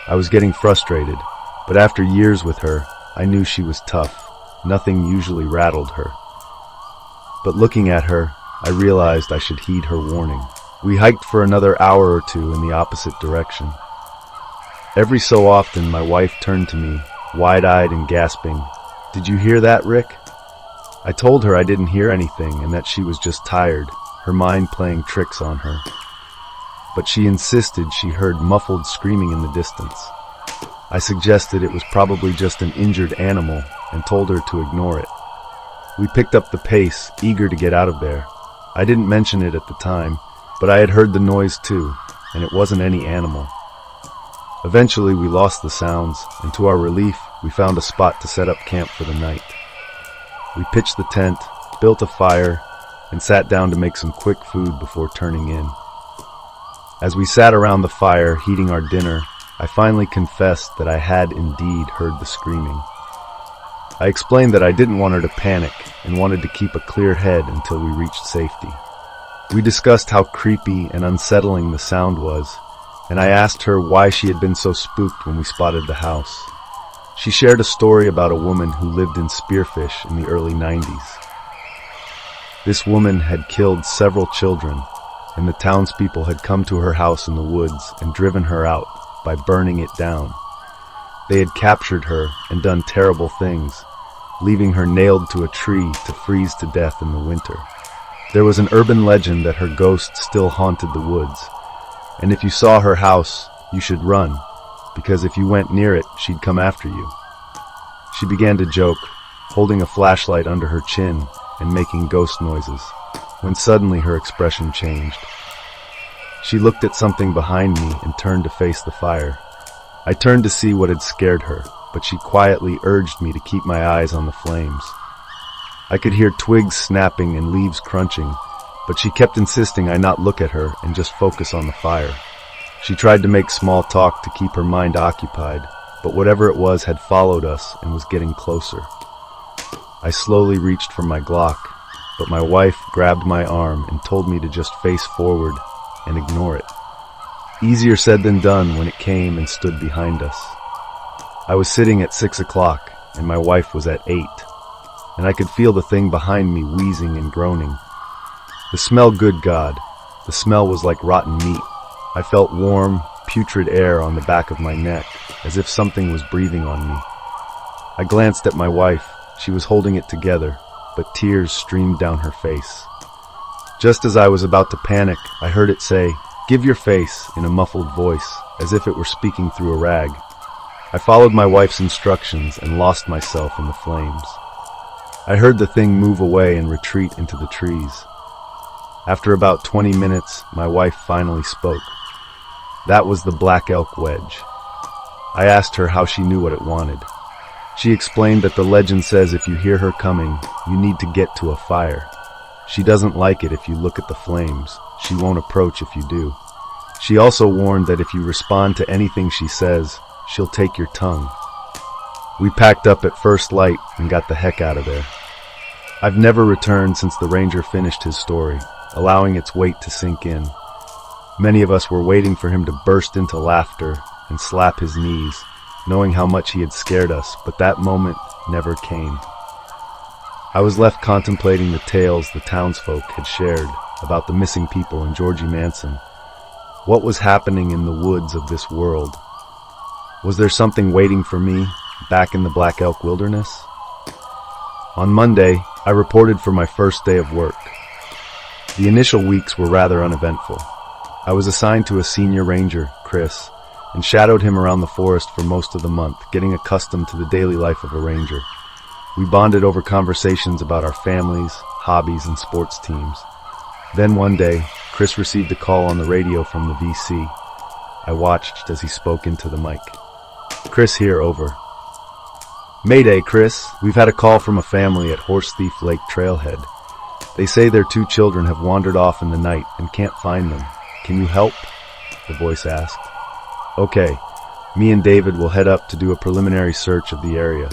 I was getting frustrated, but after years with her, I knew she was tough. Nothing usually rattled her. But looking at her, I realized I should heed her warning. We hiked for another hour or two in the opposite direction. Every so often, my wife turned to me, wide-eyed and gasping, "Did you hear that, Rick?" I told her I didn't hear anything and that she was just tired, her mind playing tricks on her. But she insisted she heard muffled screaming in the distance. I suggested it was probably just an injured animal and told her to ignore it. We picked up the pace, eager to get out of there. I didn't mention it at the time, but I had heard the noise too, and it wasn't any animal. Eventually we lost the sounds, and to our relief, we found a spot to set up camp for the night. We pitched the tent, built a fire, and sat down to make some quick food before turning in. As we sat around the fire, heating our dinner, I finally confessed that I had indeed heard the screaming. I explained that I didn't want her to panic and wanted to keep a clear head until we reached safety. We discussed how creepy and unsettling the sound was, and I asked her why she had been so spooked when we spotted the house. She shared a story about a woman who lived in Spearfish in the early 90s. This woman had killed several children, and the townspeople had come to her house in the woods and driven her out by burning it down. They had captured her and done terrible things, leaving her nailed to a tree to freeze to death in the winter. There was an urban legend that her ghost still haunted the woods, and if you saw her house, you should run, because if you went near it, she'd come after you. She began to joke, holding a flashlight under her chin and making ghost noises, when suddenly her expression changed. She looked at something behind me and turned to face the fire. I turned to see what had scared her, but she quietly urged me to keep my eyes on the flames. I could hear twigs snapping and leaves crunching, but she kept insisting I not look at her and just focus on the fire. She tried to make small talk to keep her mind occupied, but whatever it was had followed us and was getting closer. I slowly reached for my Glock, but my wife grabbed my arm and told me to just face forward and ignore it. Easier said than done when it came and stood behind us. I was sitting at 6 o'clock and my wife was at 8, and I could feel the thing behind me wheezing and groaning. The smell, good God, the smell was like rotten meat. I felt warm, putrid air on the back of my neck, as if something was breathing on me. I glanced at my wife. She was holding it together, but tears streamed down her face. Just as I was about to panic, I heard it say, "Give your face," in a muffled voice, as if it were speaking through a rag. I followed my wife's instructions and lost myself in the flames. I heard the thing move away and retreat into the trees. After about 20 minutes, my wife finally spoke. That was the black elk wedge. I asked her how she knew what it wanted. She explained that the legend says if you hear her coming, you need to get to a fire. She doesn't like it if you look at the flames. She won't approach if you do. She also warned that if you respond to anything she says, she'll take your tongue. We packed up at first light and got the heck out of there. I've never returned since the ranger finished his story, allowing its weight to sink in. Many of us were waiting for him to burst into laughter and slap his knees, knowing how much he had scared us, but that moment never came. I was left contemplating the tales the townsfolk had shared about the missing people and Georgie Manson. What was happening in the woods of this world? Was there something waiting for me back in the Black Elk Wilderness? On Monday, I reported for my first day of work. The initial weeks were rather uneventful. I was assigned to a senior ranger, Chris, and shadowed him around the forest for most of the month, getting accustomed to the daily life of a ranger. We bonded over conversations about our families, hobbies, and sports teams. Then one day, Chris received a call on the radio from the VC. I watched as he spoke into the mic. "Chris here, over." "Mayday, Chris. We've had a call from a family at Horse Thief Lake Trailhead. They say their 2 children have wandered off in the night and can't find them. Can you help?" the voice asked. "Okay, me and David will head up to do a preliminary search of the area.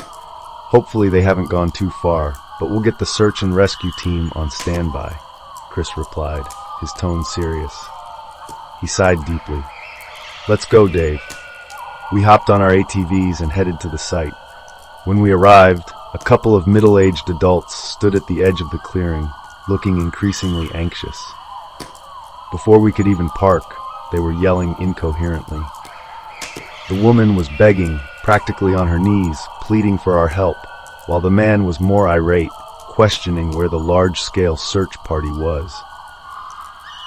Hopefully they haven't gone too far, but we'll get the search and rescue team on standby," Chris replied, his tone serious. He sighed deeply. "Let's go, Dave." We hopped on our ATVs and headed to the site. When we arrived, a couple of middle-aged adults stood at the edge of the clearing, looking increasingly anxious. Before we could even park, they were yelling incoherently. The woman was begging, practically on her knees, pleading for our help, while the man was more irate, questioning where the large-scale search party was.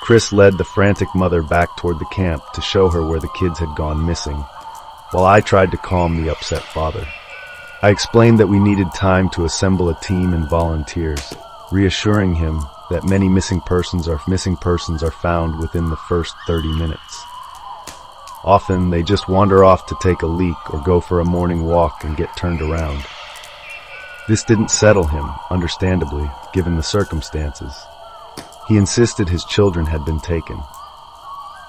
Chris led the frantic mother back toward the camp to show her where the kids had gone missing, while I tried to calm the upset father. I explained that we needed time to assemble a team and volunteers, reassuring him that many missing persons are found within the first 30 minutes. Often, they just wander off to take a leak or go for a morning walk and get turned around. This didn't settle him, understandably, given the circumstances. He insisted his children had been taken.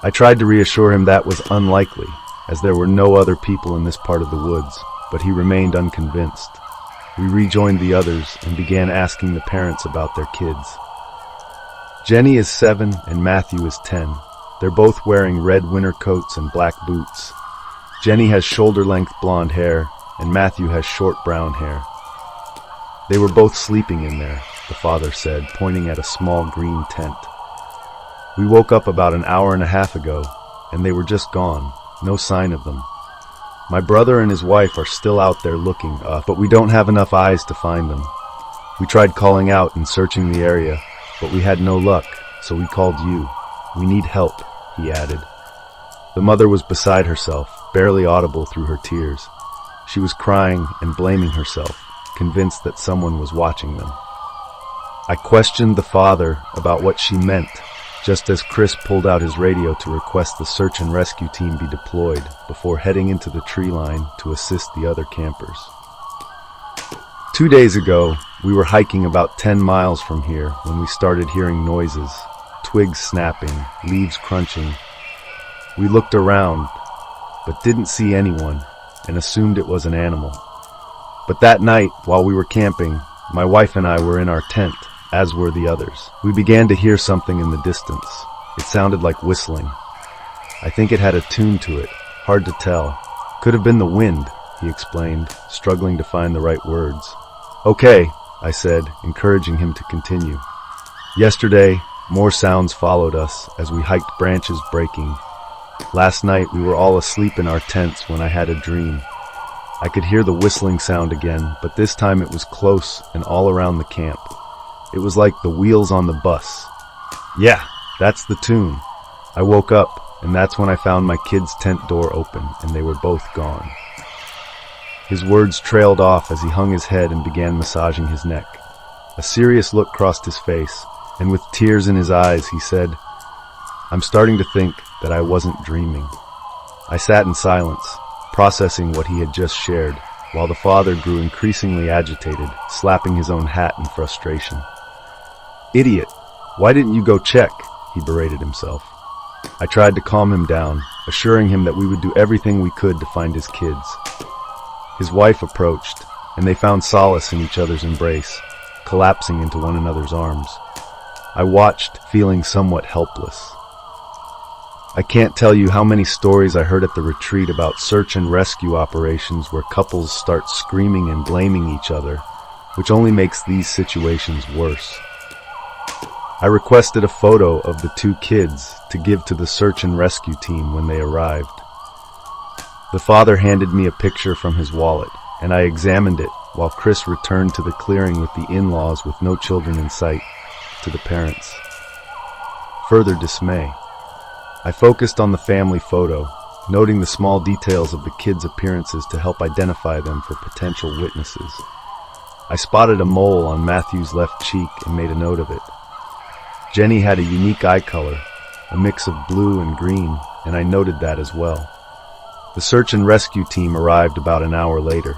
I tried to reassure him that was unlikely, as there were no other people in this part of the woods, but he remained unconvinced. We rejoined the others and began asking the parents about their kids. Jenny is 7 and Matthew is 10. They're both wearing red winter coats and black boots. Jenny has shoulder-length blonde hair, and Matthew has short brown hair. They were both sleeping in there, the father said, pointing at a small green tent. We woke up about an hour and a half ago, and they were just gone, no sign of them. My brother and his wife are still out there looking, but we don't have enough eyes to find them. We tried calling out and searching the area, but we had no luck, so we called you. We need help," he added. The mother was beside herself, barely audible through her tears. She was crying and blaming herself, convinced that someone was watching them. I questioned the father about what she meant, just as Chris pulled out his radio to request the search and rescue team be deployed before heading into the tree line to assist the other campers. 2 days ago, we were hiking about 10 miles from here when we started hearing noises, twigs snapping, leaves crunching. We looked around, but didn't see anyone and assumed it was an animal. But that night, while we were camping, my wife and I were in our tent, as were the others. We began to hear something in the distance. It sounded like whistling. I think it had a tune to it, hard to tell. Could have been the wind, he explained, struggling to find the right words. "Okay," I said, encouraging him to continue. "Yesterday, more sounds followed us as we hiked branches breaking. Last night, we were all asleep in our tents when I had a dream. I could hear the whistling sound again, but this time it was close and all around the camp. It was like the wheels on the bus. Yeah, that's the tune." I woke up, and that's when I found my kids' tent door open, and they were both gone. His words trailed off as he hung his head and began massaging his neck. A serious look crossed his face, and with tears in his eyes, he said, "I'm starting to think that I wasn't dreaming." I sat in silence, processing what he had just shared, while the father grew increasingly agitated, slapping his own hat in frustration. "Idiot! Why didn't you go check?" he berated himself. I tried to calm him down, assuring him that we would do everything we could to find his kids. His wife approached, and they found solace in each other's embrace, collapsing into one another's arms. I watched, feeling somewhat helpless. I can't tell you how many stories I heard at the retreat about search and rescue operations where couples start screaming and blaming each other, which only makes these situations worse. I requested a photo of the 2 kids to give to the search and rescue team when they arrived. The father handed me a picture from his wallet, and I examined it while Chris returned to the clearing with the in-laws with no children in sight, to the parents. Further dismay. I focused on the family photo, noting the small details of the kids' appearances to help identify them for potential witnesses. I spotted a mole on Matthew's left cheek and made a note of it. Jenny had a unique eye color, a mix of blue and green, and I noted that as well. The search and rescue team arrived about an hour later.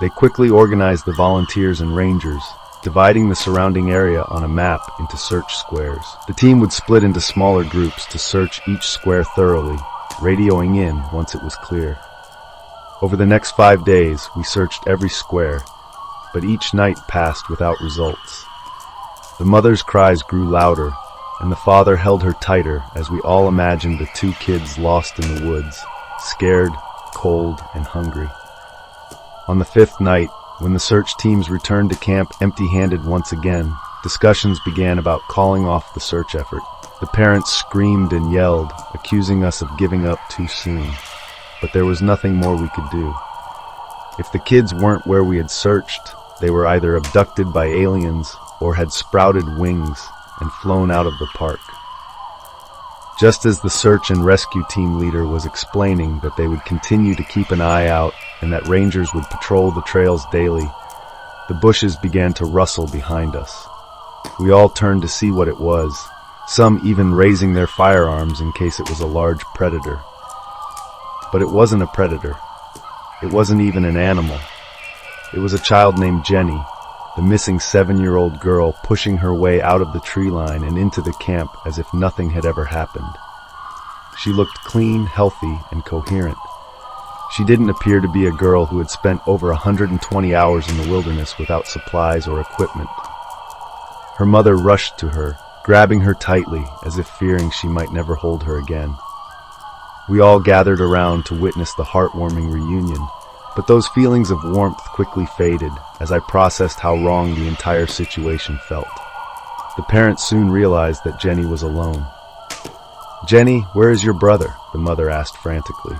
They quickly organized the volunteers and rangers, dividing the surrounding area on a map into search squares. The team would split into smaller groups to search each square thoroughly, radioing in once it was clear. Over the next 5 days, we searched every square, but each night passed without results. The mother's cries grew louder, and the father held her tighter as we all imagined the 2 kids lost in the woods, scared, cold, and hungry. On the 5th night, when the search teams returned to camp empty-handed once again, discussions began about calling off the search effort. The parents screamed and yelled, accusing us of giving up too soon. But there was nothing more we could do. If the kids weren't where we had searched, they were either abducted by aliens or had sprouted wings and flown out of the park. Just as the search and rescue team leader was explaining that they would continue to keep an eye out and that rangers would patrol the trails daily, the bushes began to rustle behind us. We all turned to see what it was, some even raising their firearms in case it was a large predator. But it wasn't a predator. It wasn't even an animal. It was a child named Jenny, the missing 7-year-old girl pushing her way out of the tree line and into the camp as if nothing had ever happened. She looked clean, healthy, and coherent. She didn't appear to be a girl who had spent over 120 hours in the wilderness without supplies or equipment. Her mother rushed to her, grabbing her tightly as if fearing she might never hold her again. We all gathered around to witness the heartwarming reunion, but those feelings of warmth quickly faded as I processed how wrong the entire situation felt. The parents soon realized that Jenny was alone. "Jenny, where is your brother?" the mother asked frantically.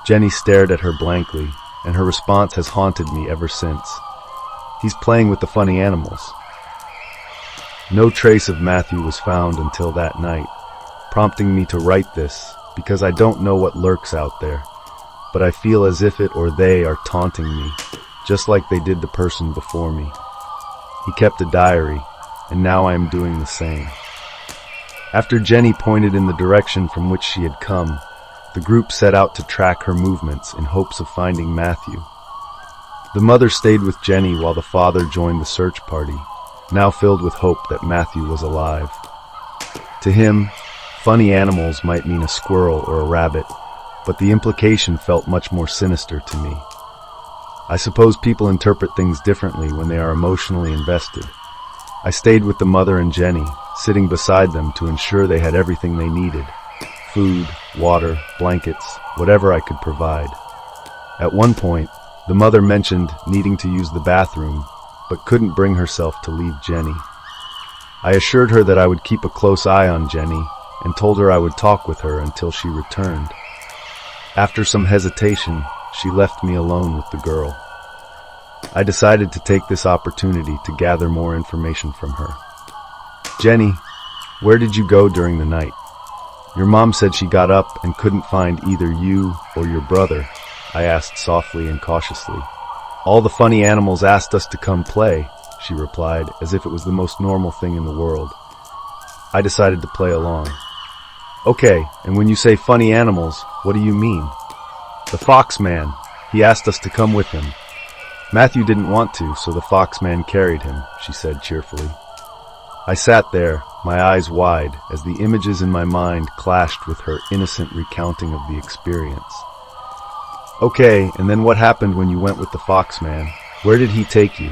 Jenny stared at her blankly, and her response has haunted me ever since. "He's playing with the funny animals." No trace of Matthew was found until that night, prompting me to write this because I don't know what lurks out there, but I feel as if it or they are taunting me, just like they did the person before me. He kept a diary, and now I am doing the same. After Jenny pointed in the direction from which she had come, the group set out to track her movements in hopes of finding Matthew. The mother stayed with Jenny while the father joined the search party, now filled with hope that Matthew was alive. To him, funny animals might mean a squirrel or a rabbit, but the implication felt much more sinister to me. I suppose people interpret things differently when they are emotionally invested. I stayed with the mother and Jenny, sitting beside them to ensure they had everything they needed: food, water, blankets, whatever I could provide. At one point, the mother mentioned needing to use the bathroom, but couldn't bring herself to leave Jenny. I assured her that I would keep a close eye on Jenny and told her I would talk with her until she returned. After some hesitation, she left me alone with the girl. I decided to take this opportunity to gather more information from her. Jenny, where did you go during the night? Your mom said she got up and couldn't find either you or your brother, I asked softly and cautiously. All the funny animals asked us to come play, she replied, as if it was the most normal thing in the world. I decided to play along. Okay, and when you say funny animals, what do you mean? The fox man. He asked us to come with him. Matthew didn't want to, so the fox man carried him, she said cheerfully. I sat there, my eyes wide, as the images in my mind clashed with her innocent recounting of the experience. Okay, and then what happened when you went with the fox man? Where did he take you?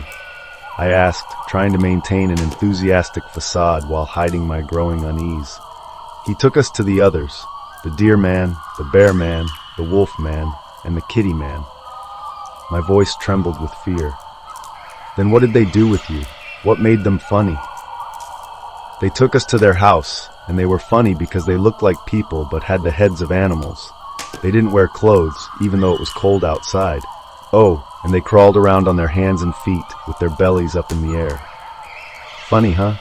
I asked, trying to maintain an enthusiastic facade while hiding my growing unease. He took us to the others, the deer man, the bear man, the wolf man, and the kitty man. My voice trembled with fear. Then what did they do with you? What made them funny? They took us to their house, and they were funny because they looked like people but had the heads of animals. They didn't wear clothes, even though it was cold outside. Oh, and they crawled around on their hands and feet, with their bellies up in the air. Funny, huh?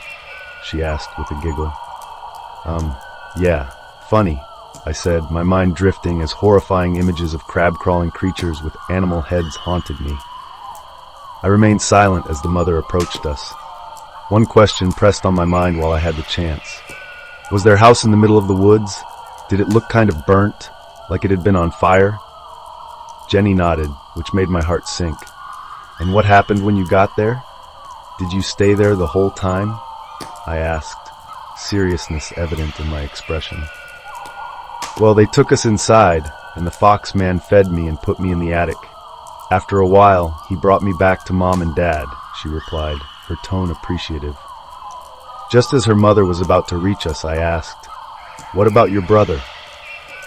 She asked with a giggle. Yeah, funny, I said, my mind drifting as horrifying images of crab-crawling creatures with animal heads haunted me. I remained silent as the mother approached us. One question pressed on my mind while I had the chance. Was their house in the middle of the woods? Did it look kind of burnt, like it had been on fire? Jenny nodded, which made my heart sink. And what happened when you got there? Did you stay there the whole time? I asked, seriousness evident in my expression. Well, they took us inside, and the fox man fed me and put me in the attic. After a while, he brought me back to Mom and Dad, she replied, her tone appreciative. Just as her mother was about to reach us, I asked, what about your brother?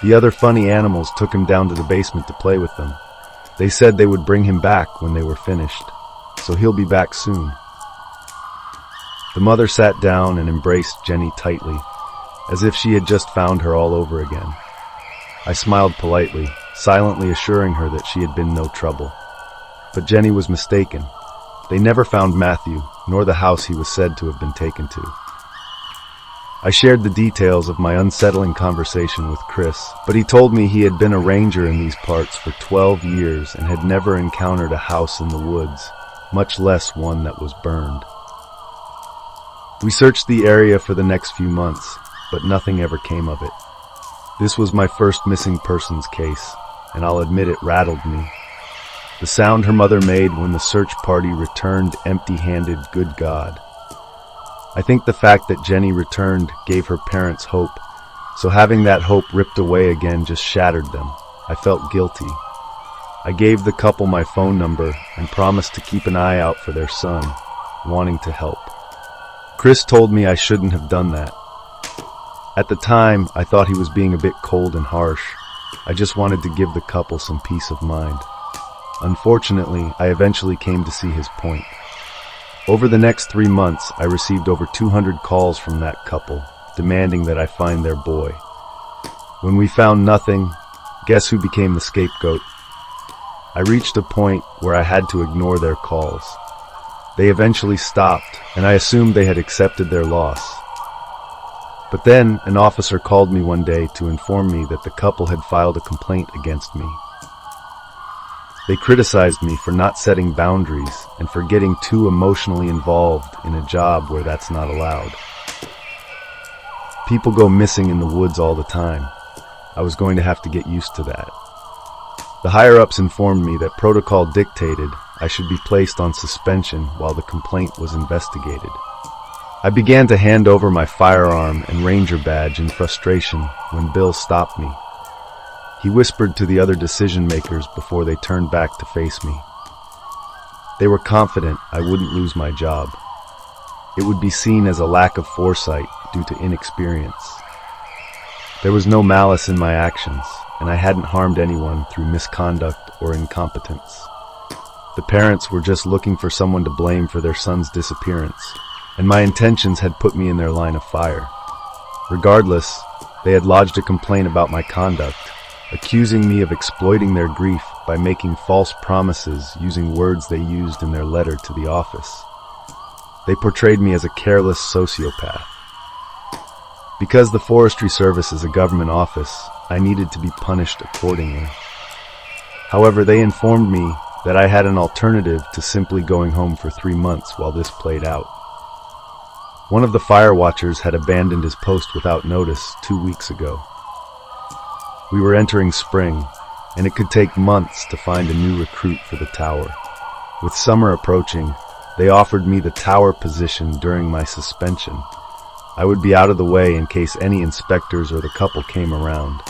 The other funny animals took him down to the basement to play with them. They said they would bring him back when they were finished, so he'll be back soon. The mother sat down and embraced Jenny tightly, as if she had just found her all over again. I smiled politely, silently assuring her that she had been no trouble. But Jenny was mistaken. They never found Matthew, nor the house he was said to have been taken to. I shared the details of my unsettling conversation with Chris, but he told me he had been a ranger in these parts for 12 years and had never encountered a house in the woods, much less one that was burned. We searched the area for the next few months, but nothing ever came of it. This was my first missing persons case, and I'll admit it rattled me. The sound her mother made when the search party returned empty-handed, good God. I think the fact that Jenny returned gave her parents hope, so having that hope ripped away again just shattered them. I felt guilty. I gave the couple my phone number and promised to keep an eye out for their son, wanting to help. Chris told me I shouldn't have done that. At the time, I thought he was being a bit cold and harsh. I just wanted to give the couple some peace of mind. Unfortunately, I eventually came to see his point. Over the next 3 months, I received over 200 calls from that couple, demanding that I find their boy. When we found nothing, guess who became the scapegoat? I reached a point where I had to ignore their calls. They eventually stopped, and I assumed they had accepted their loss. But then, an officer called me one day to inform me that the couple had filed a complaint against me. They criticized me for not setting boundaries and for getting too emotionally involved in a job where that's not allowed. People go missing in the woods all the time. I was going to have to get used to that. The higher-ups informed me that protocol dictated I should be placed on suspension while the complaint was investigated. I began to hand over my firearm and ranger badge in frustration when Bill stopped me. He whispered to the other decision-makers before they turned back to face me. They were confident I wouldn't lose my job. It would be seen as a lack of foresight due to inexperience. There was no malice in my actions, and I hadn't harmed anyone through misconduct or incompetence. The parents were just looking for someone to blame for their son's disappearance, and my intentions had put me in their line of fire. Regardless, they had lodged a complaint about my conduct, accusing me of exploiting their grief by making false promises using words they used in their letter to the office. They portrayed me as a careless sociopath. Because the Forestry Service is a government office, I needed to be punished accordingly. However, they informed me that I had an alternative to simply going home for 3 months while this played out. One of the fire watchers had abandoned his post without notice 2 weeks ago. We were entering spring, and it could take months to find a new recruit for the tower. With summer approaching, they offered me the tower position during my suspension. I would be out of the way in case any inspectors or the couple came around.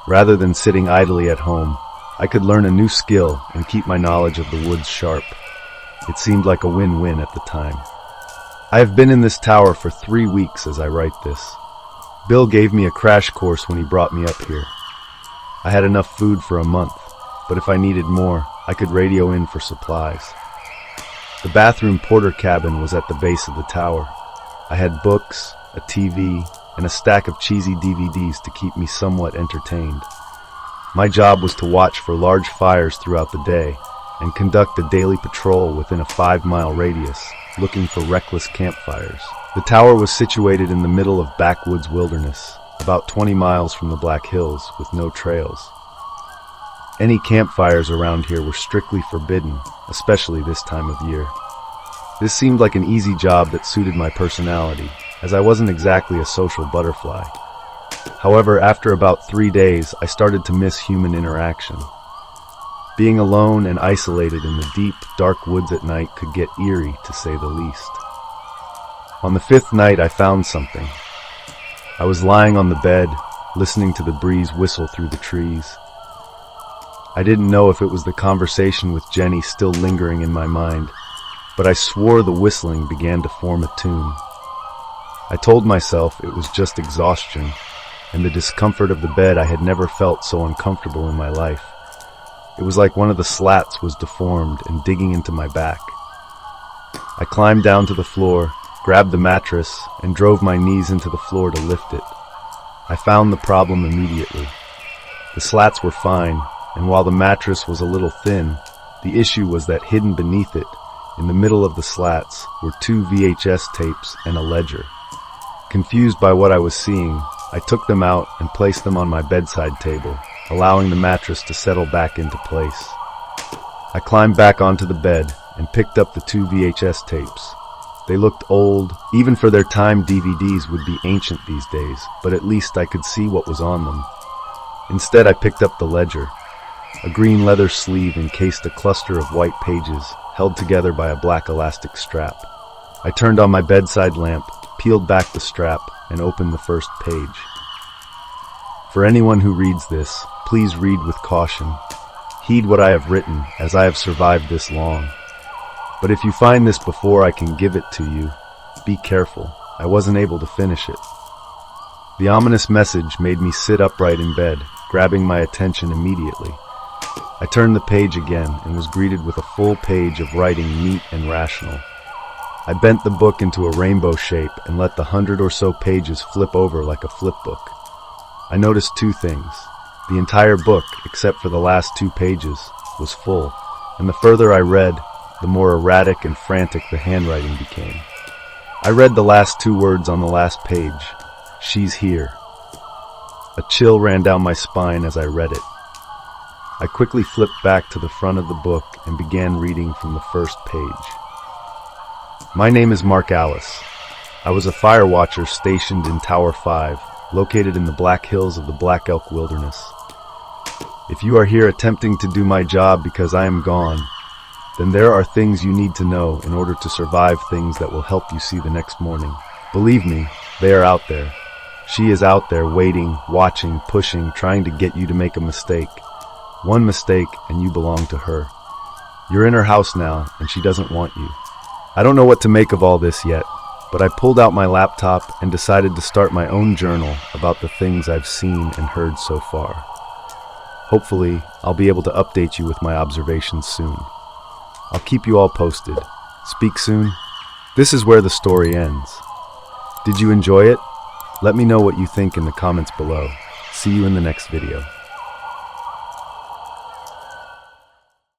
Rather than sitting idly at home, I could learn a new skill and keep my knowledge of the woods sharp. It seemed like a win-win at the time. I have been in this tower for 3 weeks as I write this. Bill gave me a crash course when he brought me up here. I had enough food for a month, but if I needed more, I could radio in for supplies. The bathroom porter cabin was at the base of the tower. I had books, a TV, and a stack of cheesy DVDs to keep me somewhat entertained. My job was to watch for large fires throughout the day and conduct a daily patrol within a 5-mile radius, looking for reckless campfires. The tower was situated in the middle of Backwoods wilderness, about 20 miles from the Black Hills, with no trails. Any campfires around here were strictly forbidden, especially this time of year. This seemed like an easy job that suited my personality, as I wasn't exactly a social butterfly. However, after about 3 days, I started to miss human interaction. Being alone and isolated in the deep, dark woods at night could get eerie, to say the least. On the 5th night, I found something. I was lying on the bed, listening to the breeze whistle through the trees. I didn't know if it was the conversation with Jenny still lingering in my mind, but I swore the whistling began to form a tune. I told myself it was just exhaustion, and the discomfort of the bed. I had never felt so uncomfortable in my life. It was like one of the slats was deformed and digging into my back. I climbed down to the floor, grabbed the mattress, and drove my knees into the floor to lift it. I found the problem immediately. The slats were fine, and while the mattress was a little thin, the issue was that hidden beneath it, in the middle of the slats, were 2 VHS tapes and a ledger. Confused by what I was seeing, I took them out and placed them on my bedside table, allowing the mattress to settle back into place. I climbed back onto the bed and picked up the 2 VHS tapes. They looked old. Even for their time, DVDs would be ancient these days, but at least I could see what was on them. Instead, I picked up the ledger. A green leather sleeve encased a cluster of white pages, held together by a black elastic strap. I turned on my bedside lamp, peeled back the strap, and opened the first page. For anyone who reads this, please read with caution. Heed what I have written, as I have survived this long. But if you find this before I can give it to you, be careful. I wasn't able to finish it. The ominous message made me sit upright in bed, grabbing my attention immediately. I turned the page again and was greeted with a full page of writing neat and rational. I bent the book into a rainbow shape and let the 100 or so pages flip over like a flip book. I noticed 2 things. The entire book, except for the last 2 pages, was full, and the further I read, the more erratic and frantic the handwriting became. I read the last 2 words on the last page. She's here. A chill ran down my spine as I read it. I quickly flipped back to the front of the book and began reading from the first page. My name is Mark Alice. I was a fire watcher stationed in Tower 5, located in the Black Hills of the Black Elk Wilderness. If you are here attempting to do my job because I am gone, then there are things you need to know in order to survive things that will help you see the next morning. Believe me, they are out there. She is out there waiting, watching, pushing, trying to get you to make a mistake. One mistake and you belong to her. You're in her house now and she doesn't want you. I don't know what to make of all this yet, but I pulled out my laptop and decided to start my own journal about the things I've seen and heard so far. Hopefully, I'll be able to update you with my observations soon. I'll keep you all posted. Speak soon. This is where the story ends. Did you enjoy it? Let me know what you think in the comments below. See you in the next video.